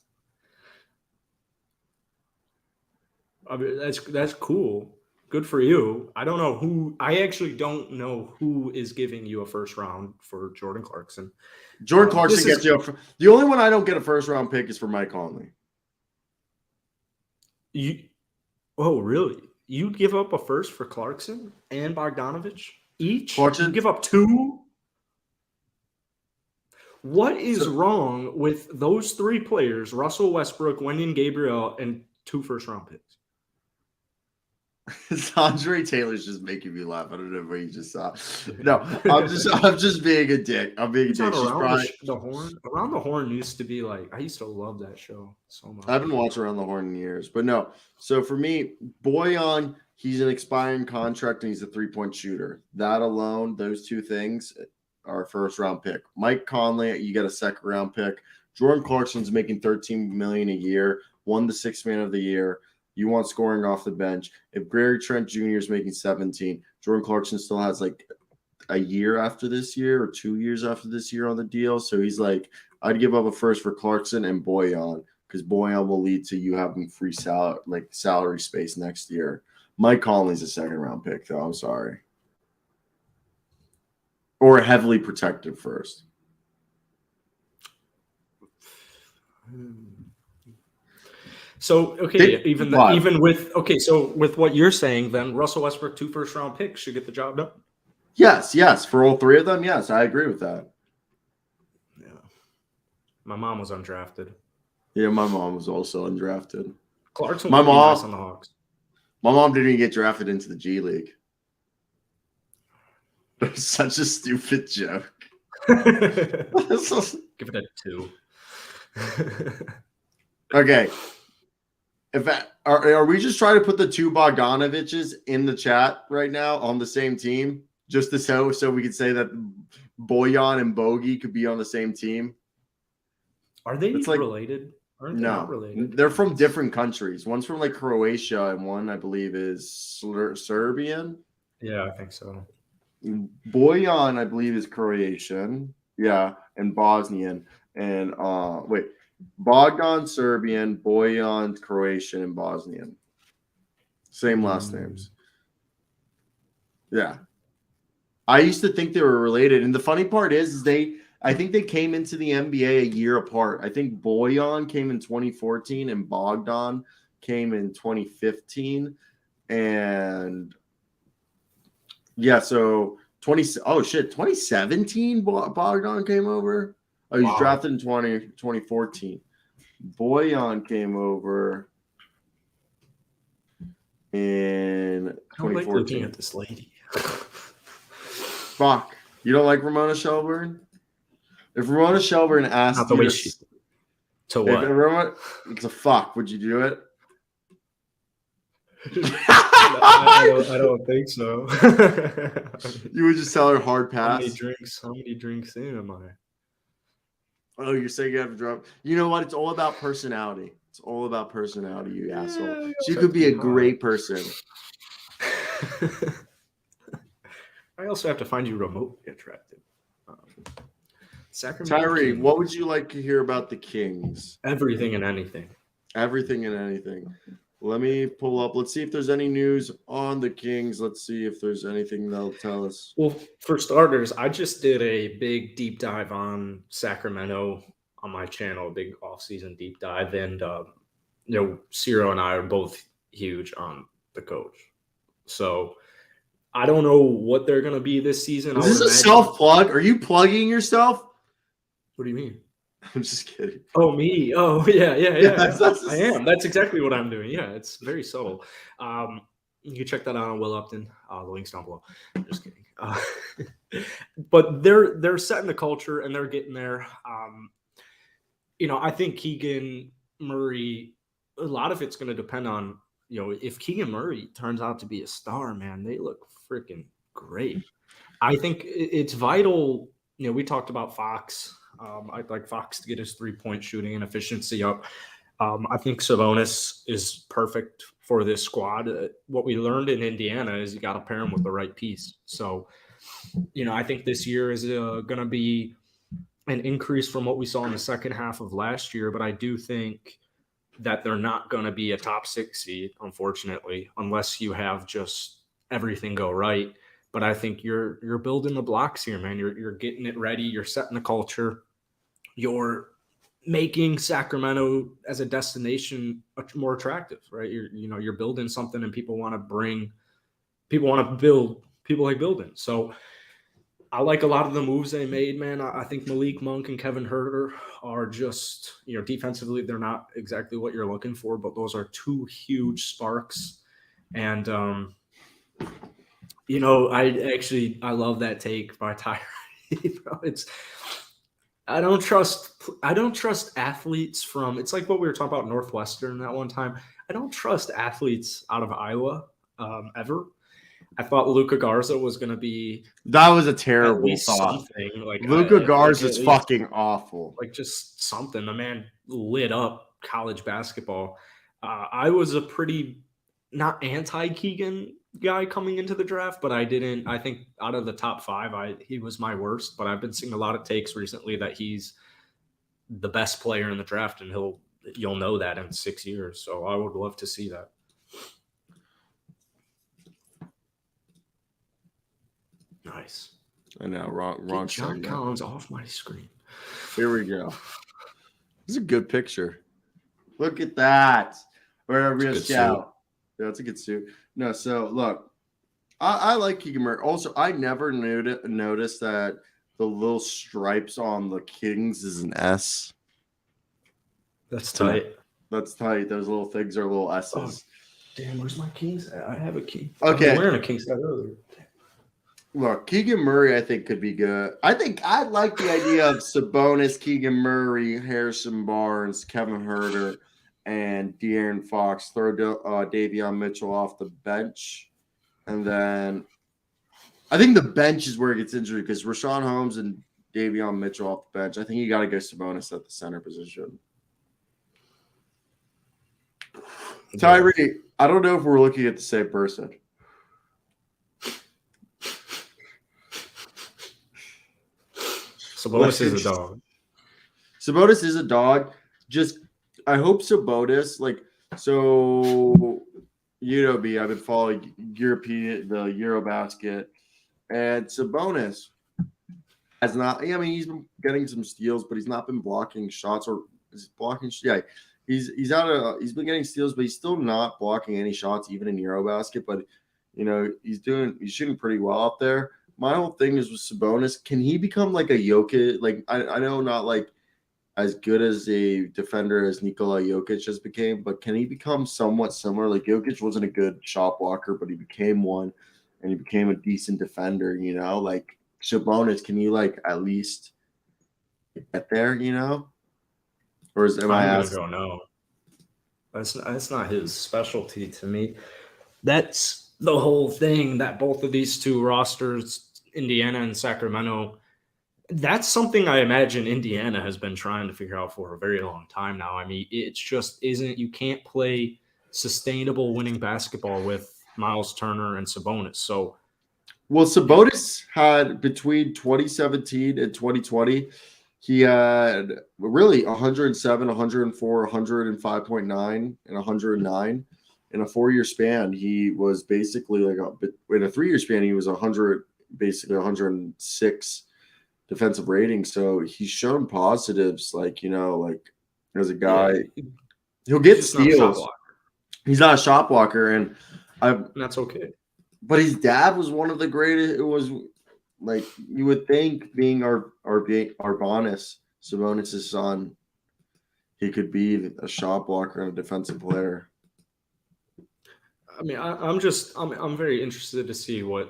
[SPEAKER 2] I mean, that's cool. Good for you. I don't know who. I actually don't know who is giving you a first round for Jordan Clarkson.
[SPEAKER 1] Jordan Clarkson gets you. The only one I don't get a first-round pick is for Mike Conley.
[SPEAKER 2] Oh, really? You give up a first for Clarkson and Bogdanovic each?
[SPEAKER 1] Clarkson?
[SPEAKER 2] You give up 2? What is wrong with those 3 players, Russell Westbrook, Wenyen Gabriel, and 2 first-round picks?
[SPEAKER 1] Andre Taylor's just making me laugh. I don't know what you just saw. No, I'm just being a dick. I'm being a dick.
[SPEAKER 2] Around the Horn used to be like, I used to love that show so much.
[SPEAKER 1] I've been watching Around the Horn in years, but no. So for me, Bojan, he's an expiring contract and he's a 3-point shooter. That alone, those 2 things are a first-round pick. Mike Conley, you get a second-round pick. Jordan Clarkson's making $13 million a year, won the 6th Man of the Year. You want scoring off the bench. If Gary Trent Jr. is making 17, Jordan Clarkson still has like a year after this year or 2 years after this year on the deal. So he's like, I'd give up a first for Clarkson and Bojan because Bojan will lead to you having free salary space next year. Mike Conley's a second-round pick, though. I'm sorry. Or a heavily protected first.
[SPEAKER 2] So, okay, even with what you're saying, then Russell Westbrook 2 first-round picks should get the job done.
[SPEAKER 1] Yes, for all 3 of them, yes, I agree with that.
[SPEAKER 2] Yeah, my mom was undrafted.
[SPEAKER 1] Yeah, my mom was also undrafted.
[SPEAKER 2] Clarkson would be nice on the Hawks.
[SPEAKER 1] My mom didn't even get drafted into the G League. That's such a stupid joke.
[SPEAKER 2] Give it a 2.
[SPEAKER 1] Okay. Are we just trying to put the 2 Bogdanoviches in the chat right now on the same team? Just to so we could say that Bojan and Bogey could be on the same team?
[SPEAKER 2] Are they related? Aren't they not related?
[SPEAKER 1] They're from different countries. One's from like Croatia and one, I believe, is Serbian.
[SPEAKER 2] Yeah, I think so.
[SPEAKER 1] Bojan, I believe, is Croatian. Yeah, and Bosnian. And Bogdan Serbian, Bojan Croatian, and Bosnian. Same last names. Yeah. I used to think they were related. And the funny part is I think they came into the NBA a year apart. I think Bojan came in 2014 and Bogdan came in 2015. And yeah, so 2017 Bogdan came over. Oh, he's drafted in 2014. Bojan came over in 2014. I don't like
[SPEAKER 2] looking at this lady.
[SPEAKER 1] Fuck. You don't like Ramona Shelburne? If Ramona Shelburne asked
[SPEAKER 2] Not the
[SPEAKER 1] you
[SPEAKER 2] way to what?
[SPEAKER 1] It's a fuck. Would you do it?
[SPEAKER 2] I don't think so.
[SPEAKER 1] You would just tell her hard pass.
[SPEAKER 2] How many drinks in am I?
[SPEAKER 1] Oh, you're saying you have to drop. You know what? It's all about personality. It's all about personality, you asshole. She could be a great person.
[SPEAKER 2] I also have to find you remotely attractive.
[SPEAKER 1] Tyree,
[SPEAKER 2] Kings.
[SPEAKER 1] what would you like to hear about the Kings?
[SPEAKER 2] Everything and anything.
[SPEAKER 1] Everything and anything. Let me pull up. Let's see if there's any news on the Kings. Let's see if there's anything they'll tell us.
[SPEAKER 2] Well, for starters, I just did a big deep dive on Sacramento on my channel, a big offseason deep dive. And, Cyro and I are both huge on the coach. So I don't know what they're going to be this season.
[SPEAKER 1] Is this a self-plug? Are you plugging yourself?
[SPEAKER 2] What do you mean?
[SPEAKER 1] I'm just kidding.
[SPEAKER 2] Oh, me? Oh, yeah.
[SPEAKER 1] That's
[SPEAKER 2] I am. That's exactly what I'm doing. Yeah, it's very subtle. You can check that out on Will Upton. The link's down below. I'm just kidding. But they're setting the culture and they're getting there. I think Keegan Murray, a lot of it's going to depend on, if Keegan Murray turns out to be a star, man, they look freaking great. I think it's vital. We talked about Fox. I'd like Fox to get his 3-point shooting and efficiency up. I think Sabonis is perfect for this squad. What we learned in Indiana is you got to pair him with the right piece. So, I think this year is going to be an increase from what we saw in the second half of last year. But I do think that they're not going to be a top 6 seed, unfortunately, unless you have just everything go right. But I think you're building the blocks here, man. You're getting it ready. You're setting the culture. You're making Sacramento as a destination more attractive, right? You're building something, and people want to build. People like building. So I like a lot of the moves they made, man. I think Malik Monk and Kevin Huerter are just, defensively, they're not exactly what you're looking for, but those are 2 huge sparks. And I love that take by Tyre. I don't trust athletes from, it's like what we were talking about Northwestern that one time. I don't trust athletes out of Iowa ever. I thought Luka Garza was going to be.
[SPEAKER 1] That was a terrible thought.
[SPEAKER 2] Like
[SPEAKER 1] Luka Garza is fucking awful.
[SPEAKER 2] Like just something. The man lit up college basketball. I was a pretty not anti-Keegan guy coming into the draft, but I think out of the top 5, he was my worst. But I've been seeing a lot of takes recently that he's the best player in the draft, and you'll know that in 6 years. So I would love to see that. Nice.
[SPEAKER 1] I know. Wrong.
[SPEAKER 2] Get John Collins off my screen.
[SPEAKER 1] Here we go. This is a good picture. Look at that. Wherever you scout. Yeah, it's a good suit. No, so look, I like Keegan Murray. Also, I never noticed that the little stripes on the Kings is an S.
[SPEAKER 2] That's tight.
[SPEAKER 1] That's tight. Those little things are little S's.
[SPEAKER 2] Oh, damn, where's my Kings? I have a King.
[SPEAKER 1] Okay.
[SPEAKER 2] I was wearing a Kings hat earlier.
[SPEAKER 1] Look, Keegan Murray, I think, could be good. I think I like the idea of Sabonis, Keegan Murray, Harrison Barnes, Kevin Huerter, and De'Aaron Fox. Throw Davion Mitchell off the bench. And then I think the bench is where it gets injured because Rashawn Holmes and Davion Mitchell off the bench. I think you got to go Sabonis at the center position. Tyree, I don't know if we're looking at the same person.
[SPEAKER 2] Sabonis is a dog.
[SPEAKER 1] Sabonis is a dog. Just, I hope Sabonis, I've been following the Eurobasket, and Sabonis has not, he's been getting some steals, but he's not been blocking shots or is blocking. Yeah, he's been getting steals, but he's still not blocking any shots, even in Eurobasket, but he's shooting pretty well out there. My whole thing is with Sabonis, can he become like a Jokic? Like, I know not like as good as a defender as Nikola Jokic has became, but can he become somewhat similar? Like, Jokic wasn't a good shot blocker, but he became one, and he became a decent defender, Like, Sabonis, can you, at least get there, Or am I asking?
[SPEAKER 2] Go, no. That's not his specialty to me. That's the whole thing that both of these 2 rosters, Indiana and Sacramento, that's something I imagine Indiana has been trying to figure out for a very long time now. It just isn't, you can't play sustainable winning basketball with Miles Turner and Sabonis. So,
[SPEAKER 1] well, Sabonis had between 2017 and 2020, he had really 107, 104, 105.9, and 109. in a 4-year span, he was basically like in a 3-year span, he was 106 defensive rating. So he's shown positives, like, as a guy, he'll get
[SPEAKER 2] He's just not a shot
[SPEAKER 1] steals.
[SPEAKER 2] blocker,
[SPEAKER 1] He's not a shot blocker, and
[SPEAKER 2] that's okay.
[SPEAKER 1] but his dad was one of the greatest. It was like you would think, being Arbanis, Sabonis' son, he could be a shot blocker and a defensive player.
[SPEAKER 2] I mean, I'm very interested to see what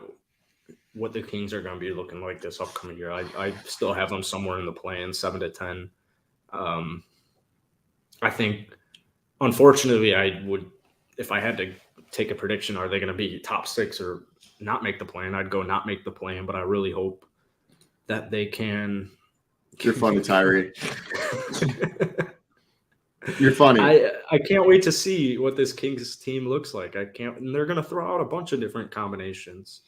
[SPEAKER 2] the Kings are going to be looking like this upcoming year. I still have them somewhere in the play-in, 7 to 10. I think, unfortunately, if I had to take a prediction, are they going to be top 6 or not make the play-in? I'd go not make the play-in, but I really hope that they can.
[SPEAKER 1] You're funny, Tyree. You're funny.
[SPEAKER 2] I can't wait to see what this Kings team looks like. And they're going to throw out a bunch of different combinations.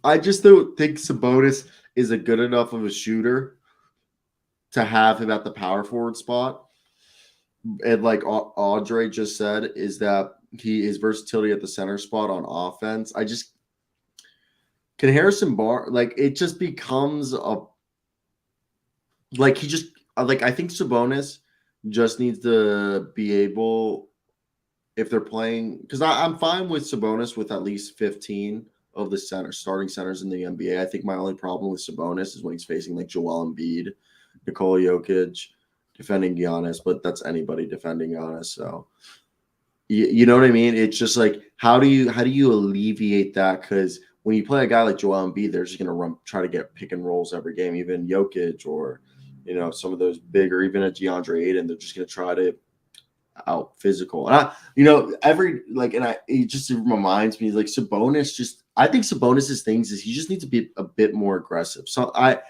[SPEAKER 1] I just don't think Sabonis is a good enough of a shooter to have him at the power forward spot. And like Audrey just said, is that his versatility at the center spot on offense. Can Harrison Barnes, it just becomes I think Sabonis just needs to be able, if they're playing, because I'm fine with Sabonis with at least 15 of the starting centers in the NBA. I think my only problem with Sabonis is when he's facing like Joel Embiid, Nikola Jokic, defending Giannis, but that's anybody defending Giannis. So you know what I mean? It's just like, how do you alleviate that? Because when you play a guy like Joel Embiid, they're just going to try to get pick and rolls every game, even Jokic or some of those bigger, even a DeAndre Ayton, they're just going to try to out physical. And it just reminds me, like, Sabonis I think Sabonis' things is he just needs to be a bit more aggressive. So I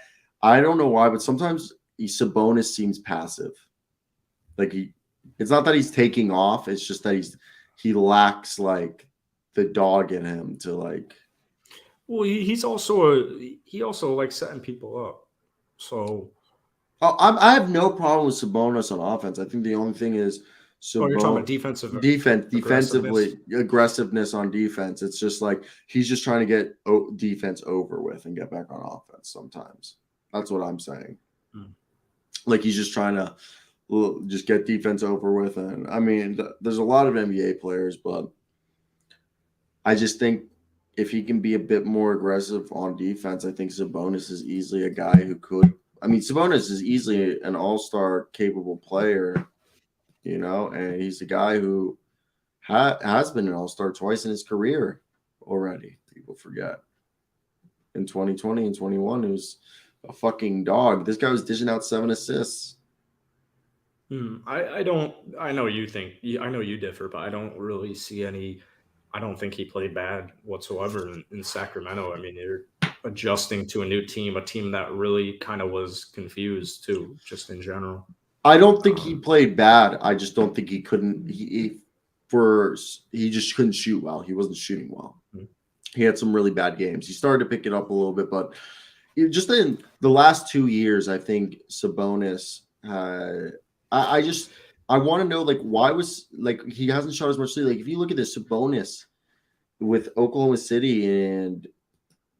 [SPEAKER 1] don't know why, but sometimes Sabonis seems passive. Like it's not that he's taking off, it's just that he lacks like the dog in him to like.
[SPEAKER 2] Well, he also likes setting people up. So
[SPEAKER 1] I have no problem with Sabonis on offense. I think the only thing is
[SPEAKER 2] you're talking about
[SPEAKER 1] defensively aggressiveness on defense. It's just like he's just trying to get defense over with and get back on offense sometimes. That's what I'm saying. Like he's just trying to just get defense over with. And I mean, there's a lot of NBA players, but I just think if he can be a bit more aggressive on defense, I think Sabonis is easily a guy who could. I mean, Sabonis is easily an all-star capable player, and he's a guy who has been an all-star twice in his career already. People forget. In 2020 and 21, he was a fucking dog. This guy was dishing out 7 assists.
[SPEAKER 2] I know you differ, but I don't really see any. I don't think he played bad whatsoever in Sacramento. I mean, they're adjusting to a new team, a team that really kind of was confused too, just in general.
[SPEAKER 1] I don't think he played bad. I just don't think he couldn't. He just couldn't shoot well. He wasn't shooting well. He had some really bad games. He started to pick it up a little bit, but just in the last 2 years, I think Sabonis. I want to know, like, why was, like, he hasn't shot as much. Like, if you look at this, Sabonis with Oklahoma City, and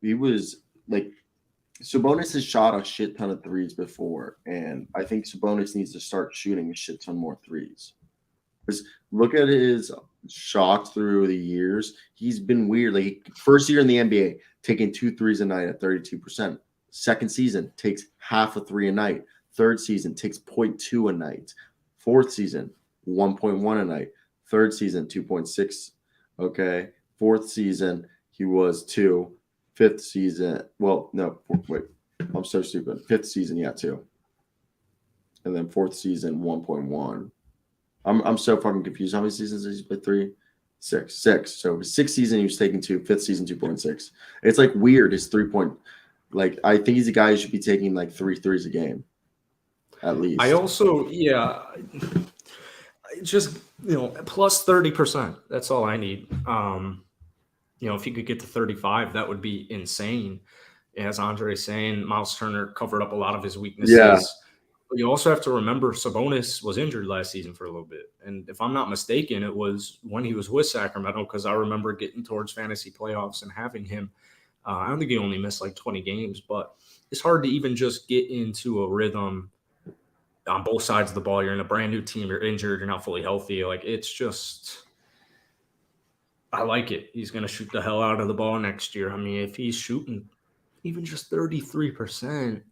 [SPEAKER 1] he was, like, Sabonis has shot a shit ton of threes before, and I think Sabonis needs to start shooting a shit ton more threes. Because look at his shots through the years. He's been weird. Like, first year in the NBA, taking 2 threes a night at 32%. Second season, takes half a three a night. Third season, takes 0.2 a night. Fourth season, 1.1 a night. Third season, 2.6. Okay. Fourth season, he was 2. Fifth season, wait. I'm so stupid. Fifth season, 2. And then fourth season, 1.1. I'm so fucking confused. How many seasons did he play? 3? 6. 6. So sixth season, he was taking 2. Fifth season, 2.6. It's like weird. His 3-point. Like, I think he's a guy who should be taking like 3 threes a game. At least.
[SPEAKER 2] I also, just, plus 30%. That's all I need. If he could get to 35, that would be insane. As Andre's saying, Miles Turner covered up a lot of his weaknesses. But you also have to remember Sabonis was injured last season for a little bit. And if I'm not mistaken, it was when he was with Sacramento, because I remember getting towards fantasy playoffs and having him. I don't think he only missed like 20 games, but it's hard to even just get into a rhythm on both sides of the ball. You're in a brand new team, you're injured, you're not fully healthy. Like, it's just – I like it. He's going to shoot the hell out of the ball next year. I mean, if he's shooting even just 33%,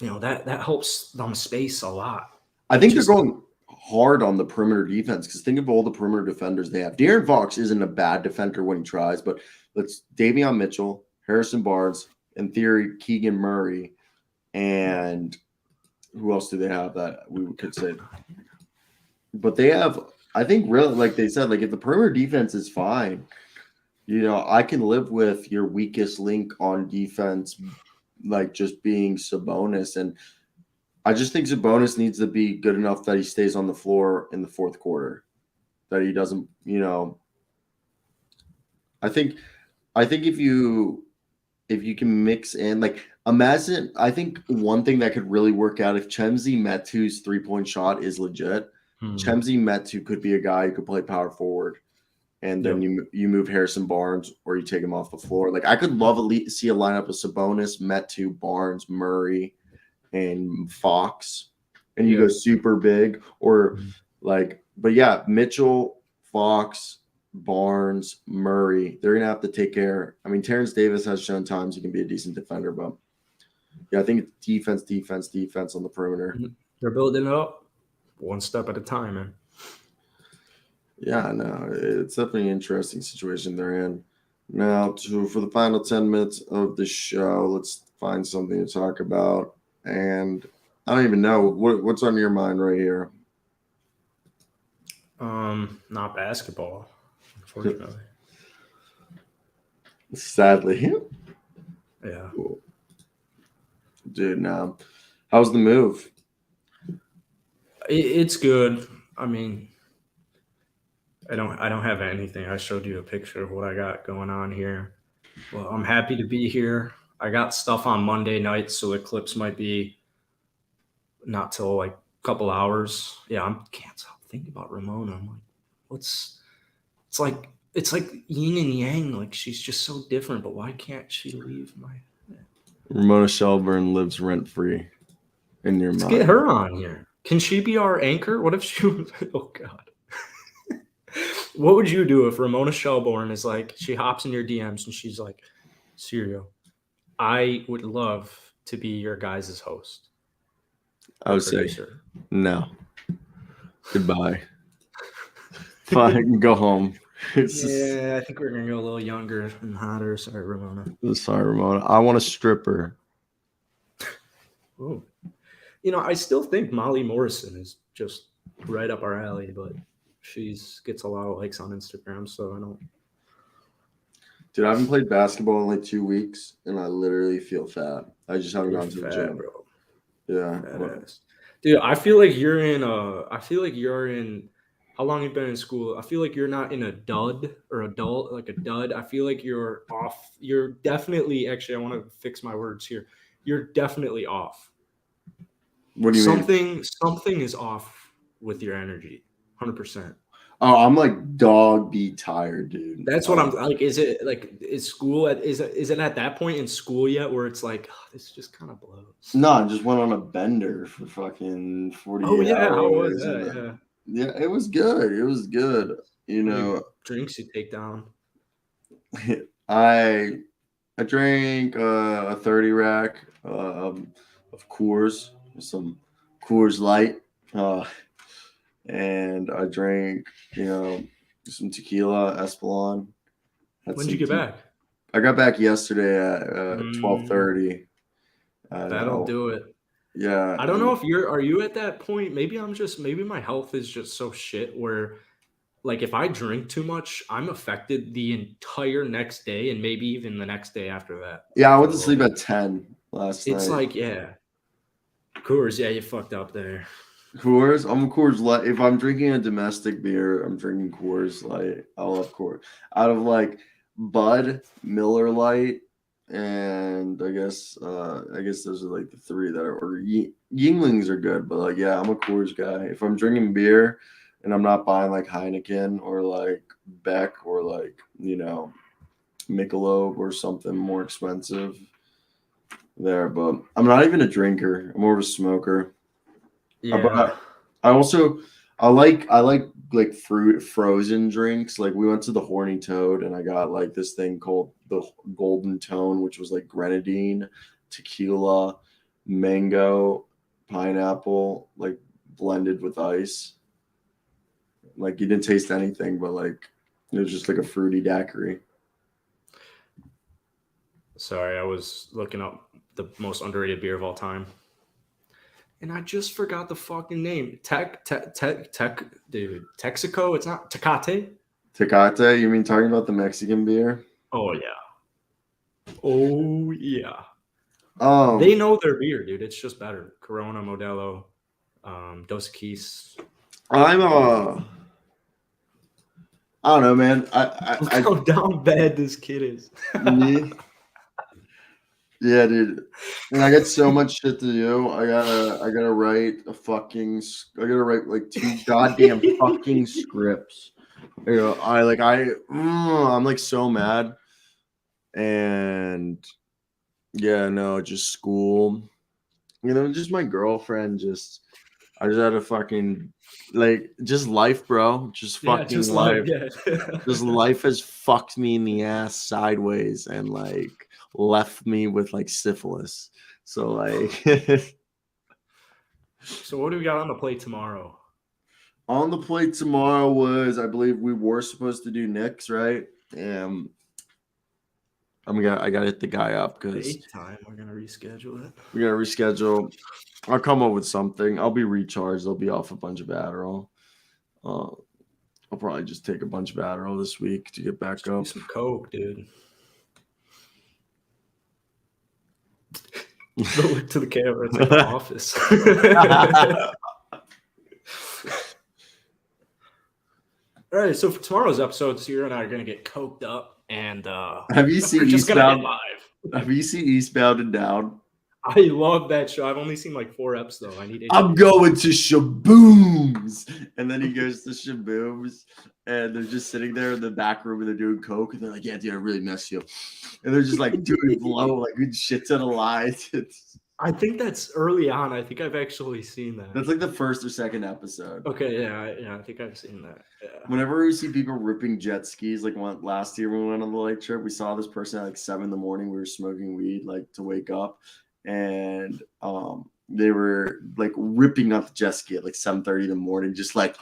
[SPEAKER 2] you know, that helps them space a lot.
[SPEAKER 1] I think they're going hard on the perimeter defense, because think of all the perimeter defenders they have. De'Aaron Fox isn't a bad defender when he tries, but let's Davion Mitchell, Harrison Barnes, in theory, Keegan Murray, and who else do they have that we could say? But they have, I think, really, like they said, like if the perimeter defense is fine, you know, I can live with your weakest link on defense like just being Sabonis. And I just think Sabonis needs to be good enough that he stays on the floor in the fourth quarter, that he doesn't, you know, I think if you can mix in, like, imagine, I think one thing that could really work out if Chemzi Metu's 3-point shot is legit, Chemzi Metu could be a guy who could play power forward. And then you move Harrison Barnes, or you take him off the floor. Like, I could love see a lineup of Sabonis, Metu, Barnes, Murray, and Fox, and you go super big, or like, but yeah, Mitchell, Fox, Barnes, Murray. They're gonna have to take care. I mean, Terrence Davis has shown times he can be a decent defender, but yeah, I think it's defense on the perimeter.
[SPEAKER 2] They're building it up one step at a time, man.
[SPEAKER 1] Yeah, no, it's definitely an interesting situation they're in. Now, for the final 10 minutes of the show, let's find something to talk about. And I don't even know what's on your mind right here.
[SPEAKER 2] Not basketball, unfortunately.
[SPEAKER 1] Sadly.
[SPEAKER 2] Yeah.
[SPEAKER 1] Cool. Dude, now, how's the move?
[SPEAKER 2] It's good. I mean, I don't have anything. I showed you a picture of what I got going on here. Well, I'm happy to be here. I got stuff on Monday night, so the clips might be not till like a couple hours. Yeah, can't stop thinking about Ramona. I'm like, it's like yin and yang. Like, she's just so different, but why can't she leave my head? Ramona
[SPEAKER 1] Shelburne lives rent-free in your mind.
[SPEAKER 2] Let's get her on here. Can she be our anchor? What if she was – oh, God. What would you do if Ramona Shelburne is like, she hops in your DMs and she's like, Cyro, I would love to be your guys' host.
[SPEAKER 1] I would say, no. Goodbye. Fine, go home.
[SPEAKER 2] I think we're going to go a little younger and hotter. Sorry, Ramona.
[SPEAKER 1] I want a stripper.
[SPEAKER 2] Oh. You know, I still think Molly Morrison is just right up our alley, but she gets a lot of likes on Instagram, so I don't.
[SPEAKER 1] Dude, I haven't played basketball in like 2 weeks, and I literally feel fat. I just haven't gone to the gym,
[SPEAKER 2] bro.
[SPEAKER 1] Yeah,
[SPEAKER 2] dude, I feel like you're in. How long have you been in school? I feel like you're not in a dud or adult, like a dud. I feel like you're off. You're definitely. Actually, I want to fix my words here. You're definitely off.
[SPEAKER 1] What do you mean?
[SPEAKER 2] Something is off with your energy. 100%.
[SPEAKER 1] Oh, I'm like dog beat tired, dude.
[SPEAKER 2] That's what I'm like. Is it like, is school is it at that point in school yet where it's like, oh, this just kind of blows?
[SPEAKER 1] No, I just went on a bender for fucking 48 hours.
[SPEAKER 2] Oh yeah, how was that?
[SPEAKER 1] Yeah, it was good. It was good. You know,
[SPEAKER 2] drinks you take down.
[SPEAKER 1] I drank a 30 rack of Coors, some Coors Light. And I drank, some tequila, Espolon.
[SPEAKER 2] When did you get back?
[SPEAKER 1] I got back yesterday at 12:30.
[SPEAKER 2] That'll do it.
[SPEAKER 1] Yeah.
[SPEAKER 2] I don't know if are you at that point? Maybe my health is just so shit where, like, if I drink too much, I'm affected the entire next day and maybe even the next day after that.
[SPEAKER 1] Yeah, I went to sleep at 10 last night.
[SPEAKER 2] It's like, yeah. Coors, yeah, you fucked up there.
[SPEAKER 1] Coors, I'm a Coors Light. If I'm drinking a domestic beer, I'm drinking Coors Light. I love Coors. Out of like Bud, Miller Light, and I guess those are like the three that are. Or Yinglings are good, but like yeah, I'm a Coors guy. If I'm drinking beer and I'm not buying like Heineken or like Beck or like Michelob or something more expensive there, but I'm not even a drinker. I'm more of a smoker.
[SPEAKER 2] Yeah.
[SPEAKER 1] I also I like fruit frozen drinks. Like we went to the Horny Toad and I got like this thing called the Golden Tone, which was like grenadine, tequila, mango, pineapple, like blended with ice. Like you didn't taste anything, but like it was just like a fruity daiquiri.
[SPEAKER 2] Sorry, I was looking up the most underrated beer of all time. And I just forgot the fucking name. Dude. Texaco? It's not Tecate?
[SPEAKER 1] Tecate, you mean talking about the Mexican beer?
[SPEAKER 2] Oh, yeah. Oh, yeah.
[SPEAKER 1] Oh,
[SPEAKER 2] They know their beer, dude. It's just better. Corona, Modelo, Dos Equis.
[SPEAKER 1] I don't know, man.
[SPEAKER 2] Look how down bad this kid is.
[SPEAKER 1] Yeah, dude. And I got so much shit to do. I gotta write like 2 goddamn fucking scripts. I'm like so mad. And yeah, no, just school. Just my girlfriend. I just had to fucking just life, bro. Just fucking life. Just life has fucked me in the ass sideways and like left me with like syphilis. So like
[SPEAKER 2] So what do we got on the plate tomorrow?
[SPEAKER 1] on the plate tomorrow was, I believe we were supposed to do Knicks, right? I gotta hit the guy up because
[SPEAKER 2] time. We're gonna reschedule it.
[SPEAKER 1] we gotta reschedule. I'll come up with something. I'll be recharged. I'll be off a bunch of Adderall. I'll probably just take a bunch of Adderall this week to get back up.
[SPEAKER 2] Some coke, dude. Don't look to the camera. It's like the office. All right, so for tomorrow's episode, Cyro and I are gonna get coked up, and
[SPEAKER 1] have you seen
[SPEAKER 2] Eastbound?
[SPEAKER 1] Have you seen Eastbound and Down?
[SPEAKER 2] I love that show. I've only seen like 4 eps though.
[SPEAKER 1] I'm going to Shabooms, and then he goes to Shabooms, and they're just sitting there in the back room and they're doing coke, and they're like, "Yeah, dude, I really mess you up," and they're just like doing blow like good shit ton of lies.
[SPEAKER 2] I think that's early on. I think I've actually seen that.
[SPEAKER 1] That's like the first or second episode.
[SPEAKER 2] Okay, yeah, I think I've seen that. Yeah.
[SPEAKER 1] Whenever we see people ripping jet skis, like last year when we went on the lake trip, we saw this person at like 7 a.m. We were smoking weed like to wake up, and they were like ripping up the jet ski at like 7:30 in, just like,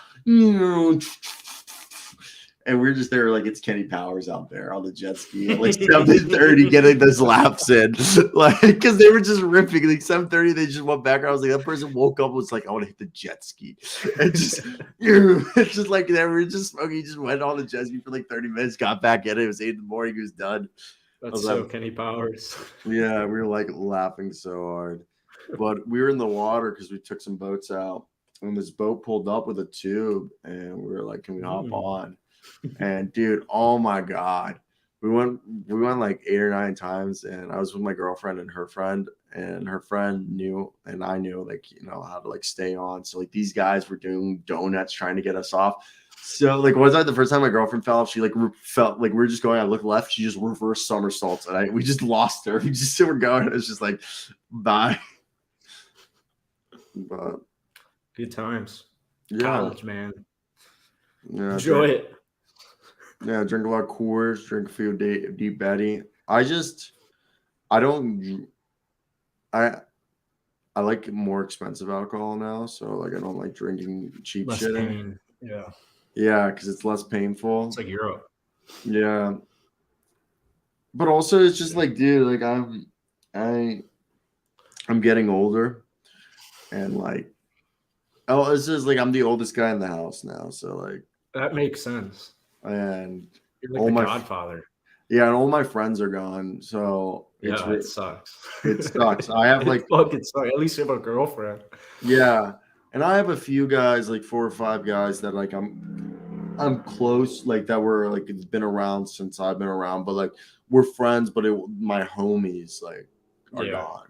[SPEAKER 1] and we're just there like it's Kenny Powers out there on the jet ski at like 7:30 getting those laps in, like because they were just ripping. Like 7:30, they just went back. I was like, that person woke up and was like, I want to hit the jet ski, and just it's just like they were just smoking. He just went on the jet ski for like 30 minutes, got back in it. It was 8 a.m. He was done.
[SPEAKER 2] That's so like, Kenny Powers.
[SPEAKER 1] Yeah, we were like laughing so hard, but we were in the water because we took some boats out, and this boat pulled up with a tube, and we were like, can we hop on? And dude, oh my god, we went like 8 or 9 times, and I was with my girlfriend and her friend knew, and I knew like how to like stay on. So like these guys were doing donuts trying to get us off. So like was that the first time my girlfriend fell off? She like felt like we were just going. I looked left, she just reversed somersaults, and we just lost her. We just were going. It's just like bye. But
[SPEAKER 2] good times.
[SPEAKER 1] Yeah,
[SPEAKER 2] college, man.
[SPEAKER 1] Yeah,
[SPEAKER 2] enjoy it.
[SPEAKER 1] Yeah, drink a lot of Coors, drink a few Deep Betty. I like more expensive alcohol now, so like I don't like drinking cheap
[SPEAKER 2] less
[SPEAKER 1] shit.
[SPEAKER 2] Pain.
[SPEAKER 1] Yeah, because it's less painful.
[SPEAKER 2] It's like Europe.
[SPEAKER 1] Yeah, but also it's just like, dude, like I'm getting older, and like, it's just like I'm the oldest guy in the house now, so like
[SPEAKER 2] that makes sense.
[SPEAKER 1] And
[SPEAKER 2] you're like the Godfather.
[SPEAKER 1] Yeah, and all my friends are gone, so
[SPEAKER 2] it sucks.
[SPEAKER 1] It sucks. I have like
[SPEAKER 2] fucking sucks. At least you have a girlfriend.
[SPEAKER 1] Yeah, and I have a few guys, like 4 or 5 guys that like I'm I'm close, like that we're like it's been around since I've been around, but like we're friends, but my homies like are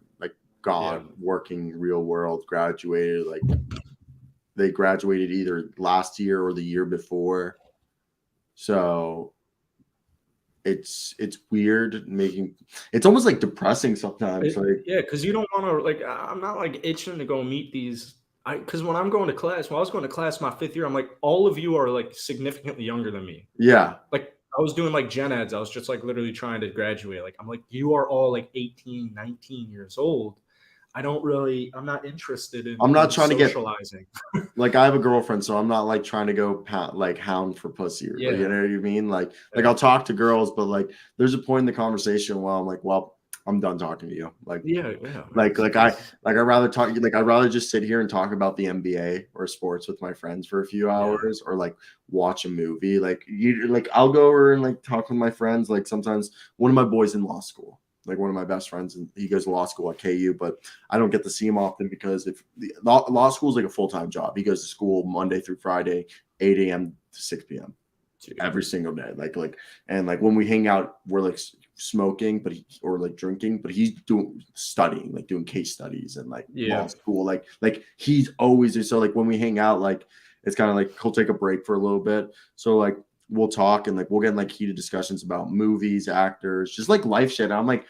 [SPEAKER 1] gone, working real world, graduated, like they graduated either last year or the year before. So it's weird it's almost like depressing sometimes.
[SPEAKER 2] Yeah, because you don't want to like. I'm not like itching to go meet these. Because when I'm going to class, when I was going to class my 5th year, I'm like, all of you are like significantly younger than me.
[SPEAKER 1] Yeah.
[SPEAKER 2] Like I was doing like gen eds. I was just like literally trying to graduate. Like I'm like, you are all like 18, 19 years old. I'm not interested in
[SPEAKER 1] I'm not trying
[SPEAKER 2] socializing.
[SPEAKER 1] to get like I have a girlfriend, so I'm not like trying to go like hound for pussy.
[SPEAKER 2] Yeah.
[SPEAKER 1] Like, you know what I mean? Like I'll talk to girls, but like there's a point in the conversation where I'm like, well, I'm done talking to you. Like, I'd rather just sit here and talk about the NBA or sports with my friends for a few hours, or like watch a movie. Like I'll go over and like talk with my friends. Like sometimes one of my boys in law school, like one of my best friends, and he goes to law school at KU, but I don't get to see him often because if the law school is like a full-time job. He goes to school Monday through Friday, 8 a.m. to 6 p.m. every single day. And when we hang out, we're like smoking, or like drinking, but he's studying, like doing case studies and like law school. Like he's always, so like when we hang out, like it's kind of like he'll take a break for a little bit. So like we'll talk and like we'll get in like heated discussions about movies, actors, just like life shit. And I'm like,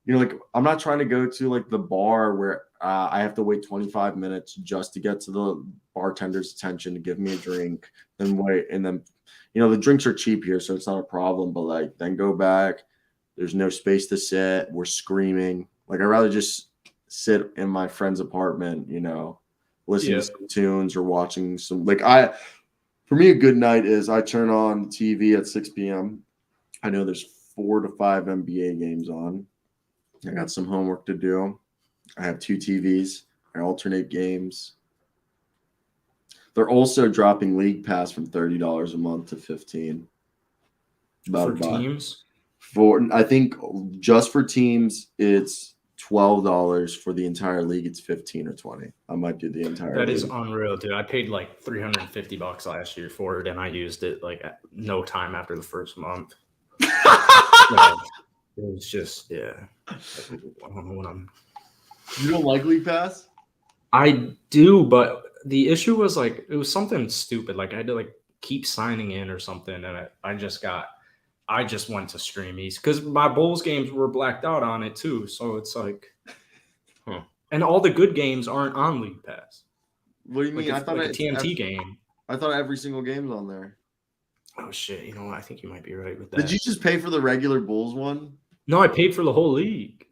[SPEAKER 1] like I'm not trying to go to like the bar where I have to wait 25 minutes just to get to the bartender's attention to give me a drink, then wait, and then the drinks are cheap here, so it's not a problem. But like then go back. There's no space to sit. We're screaming. Like I'd rather just sit in my friend's apartment, listening to some tunes or watching some. For me, a good night is I turn on TV at 6 p.m. I know there's 4 to 5 NBA games on. I got some homework to do. I have 2 TVs. I alternate games. They're also dropping League Pass from $30 a month to $15.
[SPEAKER 2] For teams?
[SPEAKER 1] I think just for teams, it's $12. For the entire league, it's $15 or $20. I might do the entire
[SPEAKER 2] That
[SPEAKER 1] league.
[SPEAKER 2] is unreal, dude. I paid like $350 last year for it, and I used it like at no time after the first month. It was just, I don't know what
[SPEAKER 1] You don't like League Pass?
[SPEAKER 2] I do, but the issue was like it was something stupid. Like I had to like keep signing in or something, and I just went to Streamies because my Bulls games were blacked out on it too. So it's like, and all the good games aren't on League Pass.
[SPEAKER 1] What do you mean? I thought
[SPEAKER 2] like a TNT game.
[SPEAKER 1] I thought every single game's on there.
[SPEAKER 2] Oh shit! You know what? I think you might be right with that.
[SPEAKER 1] Did you just pay for the regular Bulls one?
[SPEAKER 2] No, I paid for the whole league.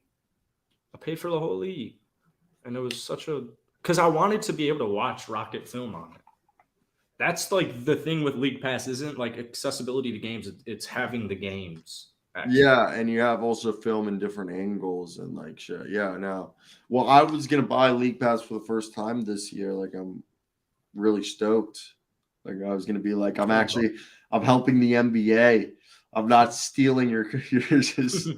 [SPEAKER 2] And it was because I wanted to be able to watch Rocket Film on it. That's like the thing with League Pass isn't like accessibility to games. It's having the games. Actually.
[SPEAKER 1] Yeah, and you have also film in different angles and like shit. Yeah, no. Well, I was gonna buy League Pass for the first time this year. Like I'm really stoked. Like I was gonna be like, I'm helping the NBA. I'm not stealing your just...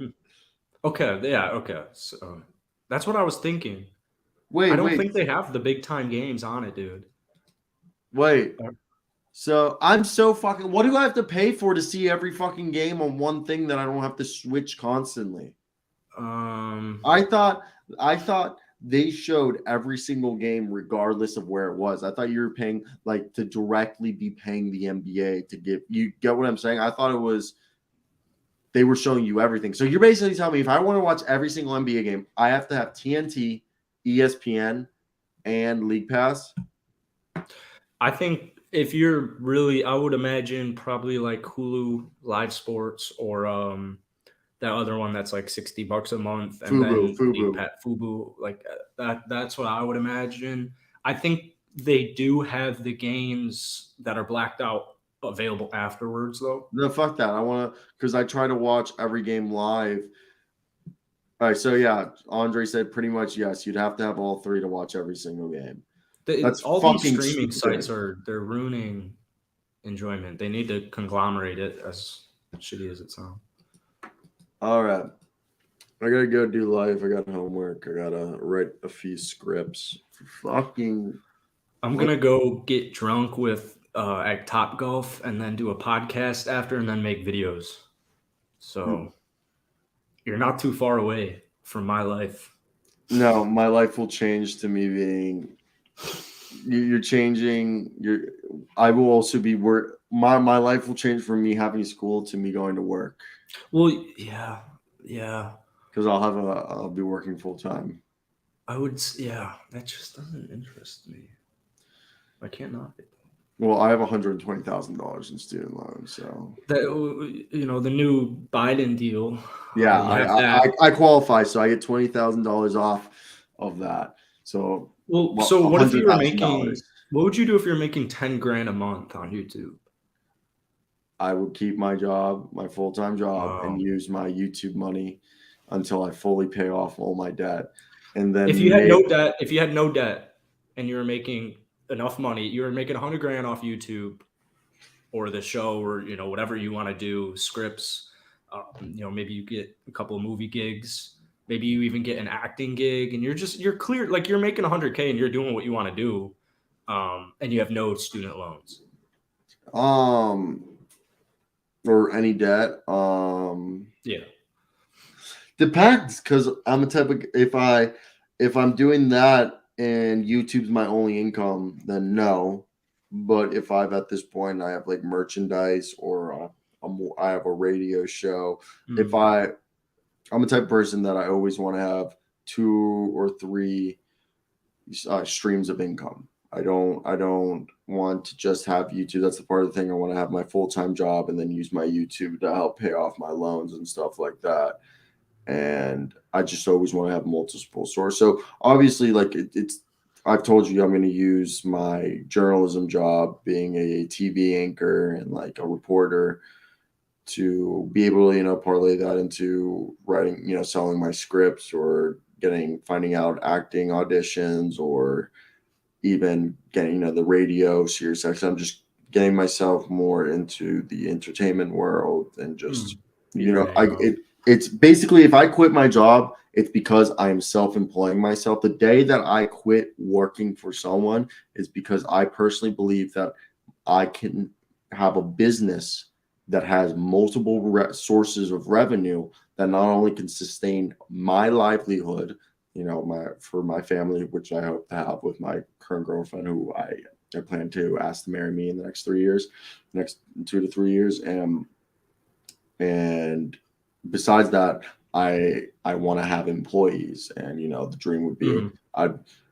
[SPEAKER 2] Okay, yeah, okay. So that's what I was thinking.
[SPEAKER 1] I
[SPEAKER 2] don't think they have the big time games on it, dude.
[SPEAKER 1] Wait. So I'm so fucking. What do I have to pay for to see every fucking game on one thing that I don't have to switch constantly? I thought they showed every single game regardless of where it was. I thought you were paying like to directly be paying the NBA to give. You get what I'm saying? I thought it was. They were showing you everything. So you're basically telling me if I want to watch every single NBA game, I have to have TNT, ESPN, and League Pass?
[SPEAKER 2] I think if you're really, I would imagine probably like Hulu Live Sports or that other one that's like $60 a month, and Fubu, like that's what I would imagine. I think they do have the games that are blacked out available afterwards, though.
[SPEAKER 1] No, fuck that. I want to, because I try to watch every game live. All right, so yeah, Andre said pretty much yes. You'd have to have all 3 to watch every single game. That's
[SPEAKER 2] all
[SPEAKER 1] fucking
[SPEAKER 2] these streaming
[SPEAKER 1] stupid.
[SPEAKER 2] sites they're ruining enjoyment. They need to conglomerate it, as shitty as it sounds.
[SPEAKER 1] All right, I gotta go do life. I got homework. I gotta write a few scripts. I'm gonna
[SPEAKER 2] go get drunk with at Top Golf and then do a podcast after and then make videos. So you're not too far away from my life.
[SPEAKER 1] No, my life will change to me being. You're changing. I will also be work. My life will change from me having school to me going to work.
[SPEAKER 2] Well, yeah.
[SPEAKER 1] Because I'll be working full time.
[SPEAKER 2] I would. Yeah, that just doesn't interest me. I can't knock it.
[SPEAKER 1] Well, I have $120,000 in student loans, so
[SPEAKER 2] That the new Biden deal.
[SPEAKER 1] yeah,
[SPEAKER 2] you have that.
[SPEAKER 1] I qualify, so I get $20,000 off of that. So
[SPEAKER 2] So what if you were making?
[SPEAKER 1] $100,000.
[SPEAKER 2] What would you do if you're making 10 grand a month on YouTube?
[SPEAKER 1] I would keep my job, my full-time job, and use my YouTube money until I fully pay off all my debt. And then
[SPEAKER 2] if you had no debt, and you were making enough money, you were making 100 grand off YouTube or the show or whatever you want to do, scripts, maybe you get a couple of movie gigs, maybe you even get an acting gig, and you're clear, like you're making 100K and you're doing what you want to do, and you have no student loans.
[SPEAKER 1] Or any debt.
[SPEAKER 2] Yeah.
[SPEAKER 1] Depends, because I'm a type of if I'm doing that and YouTube's my only income, then no. But if at this point I have like merchandise or I have a radio show, if I'm a type of person that I always want to have 2 or 3 streams of income. I don't want to just have YouTube. That's the part of the thing. I want to have my full-time job and then use my YouTube to help pay off my loans and stuff like that. And I just always want to have multiple sources. So obviously, like I've told you, I'm going to use my journalism job, being a TV anchor and like a reporter, to be able to, parlay that into writing, selling my scripts or finding out acting auditions or even getting, the radio series. I'm just getting myself more into the entertainment world and just, it's basically, if I quit my job, it's because I am self-employing myself. The day that I quit working for someone is because I personally believe that I can have a business that has multiple sources of revenue that not only can sustain my livelihood, for my family, which I hope to have with my current girlfriend, who I plan to ask to marry me in the next 3 years, next 2 to 3 years. And besides that, I want to have employees, and the dream would be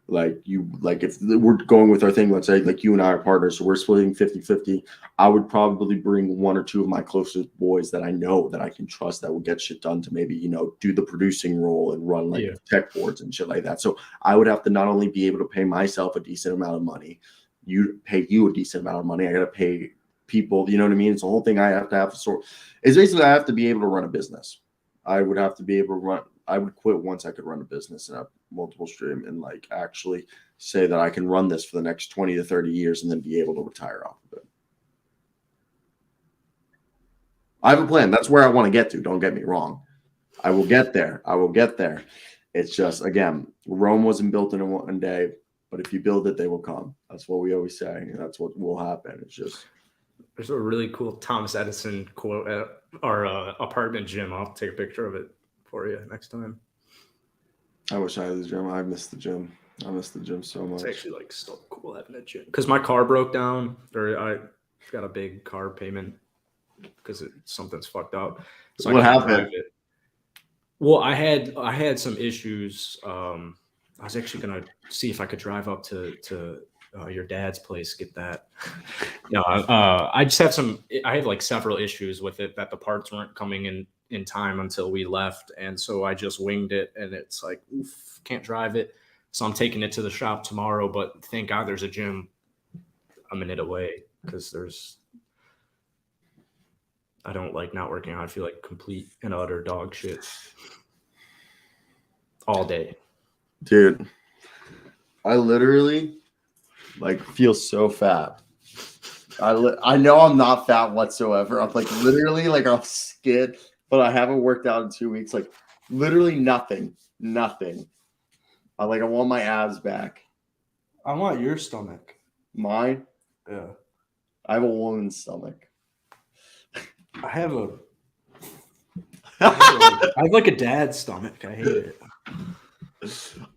[SPEAKER 1] if we're going with our thing, let's say like you and I are partners, so we're splitting 50-50. I would probably bring 1 or 2 of my closest boys that I know that I can trust that will get shit done to maybe, do the producing role and run tech boards and shit like that. So I would have to not only be able to pay myself a decent amount of money, pay you a decent amount of money. I got to pay people, you know what I mean? It's a whole thing. I have to have it's basically, I have to be able to run a business. I would have to be able to run. I would quit once I could run a business and have multiple stream and like actually say that I can run this for the next 20 to 30 years and then be able to retire off of it. I have a plan. That's where I want to get to. Don't get me wrong. I will get there. It's just, again, Rome wasn't built in one day, but if you build it, they will come. That's what we always say. And that's what will happen. It's just.
[SPEAKER 2] There's a really cool Thomas Edison quote at our apartment gym. I'll take a picture of it for you next time.
[SPEAKER 1] I wish I had the gym. I miss the gym. I miss the gym so much.
[SPEAKER 2] It's actually like so cool having a gym, because my car broke down, or I got a big car payment because something's fucked up. So
[SPEAKER 1] what happened?
[SPEAKER 2] Well, I had some issues. I was actually gonna see if I could drive up to your dad's place, get that. I just have I have like several issues with it, that the parts weren't coming in time until we left, and so I just winged it, and it's like, oof, can't drive it. So I'm taking it to the shop tomorrow, but thank God there's a gym a minute away, because I don't like not working out. I feel like complete and utter dog shit all day.
[SPEAKER 1] Dude, I literally feel so fat. I know I'm not fat whatsoever. I'm literally I'm skid, but I haven't worked out in 2 weeks. Literally nothing. I want my abs back.
[SPEAKER 2] I want your stomach.
[SPEAKER 1] Mine?
[SPEAKER 2] Yeah.
[SPEAKER 1] I have a woman's stomach.
[SPEAKER 2] I have I have like a dad's stomach. I hate it.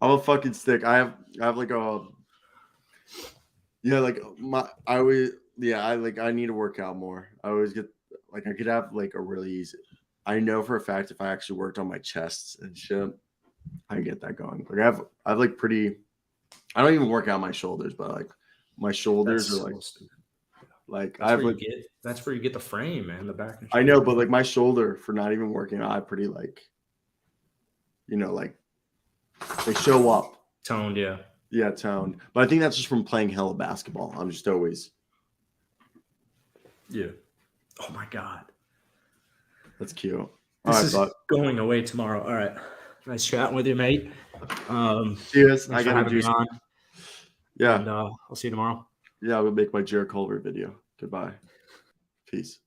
[SPEAKER 1] I'm a fucking stick. I have like a like I need to work out more. I always get like I could have like a really easy. I know for a fact if I actually worked on my chests and shit, I can get that going. Like I have like pretty. I don't even work out my shoulders, but like my shoulders
[SPEAKER 2] That's
[SPEAKER 1] are like
[SPEAKER 2] so stupid.
[SPEAKER 1] like
[SPEAKER 2] That's
[SPEAKER 1] I have
[SPEAKER 2] where
[SPEAKER 1] like
[SPEAKER 2] that's where you get the frame, man. The back.
[SPEAKER 1] I know, but like my shoulder for not even working out, I pretty like, like they show up.
[SPEAKER 2] Toned, yeah.
[SPEAKER 1] Yeah, toned. But I think that's just from playing hella basketball. I'm just always.
[SPEAKER 2] Yeah. Oh my god.
[SPEAKER 1] That's cute.
[SPEAKER 2] This is going away tomorrow. All right. Nice chatting with you, mate.
[SPEAKER 1] Cheers.
[SPEAKER 2] I gotta do on.
[SPEAKER 1] Yeah.
[SPEAKER 2] And I'll see you tomorrow.
[SPEAKER 1] Yeah, I will make my Jared Culver video. Goodbye. Peace.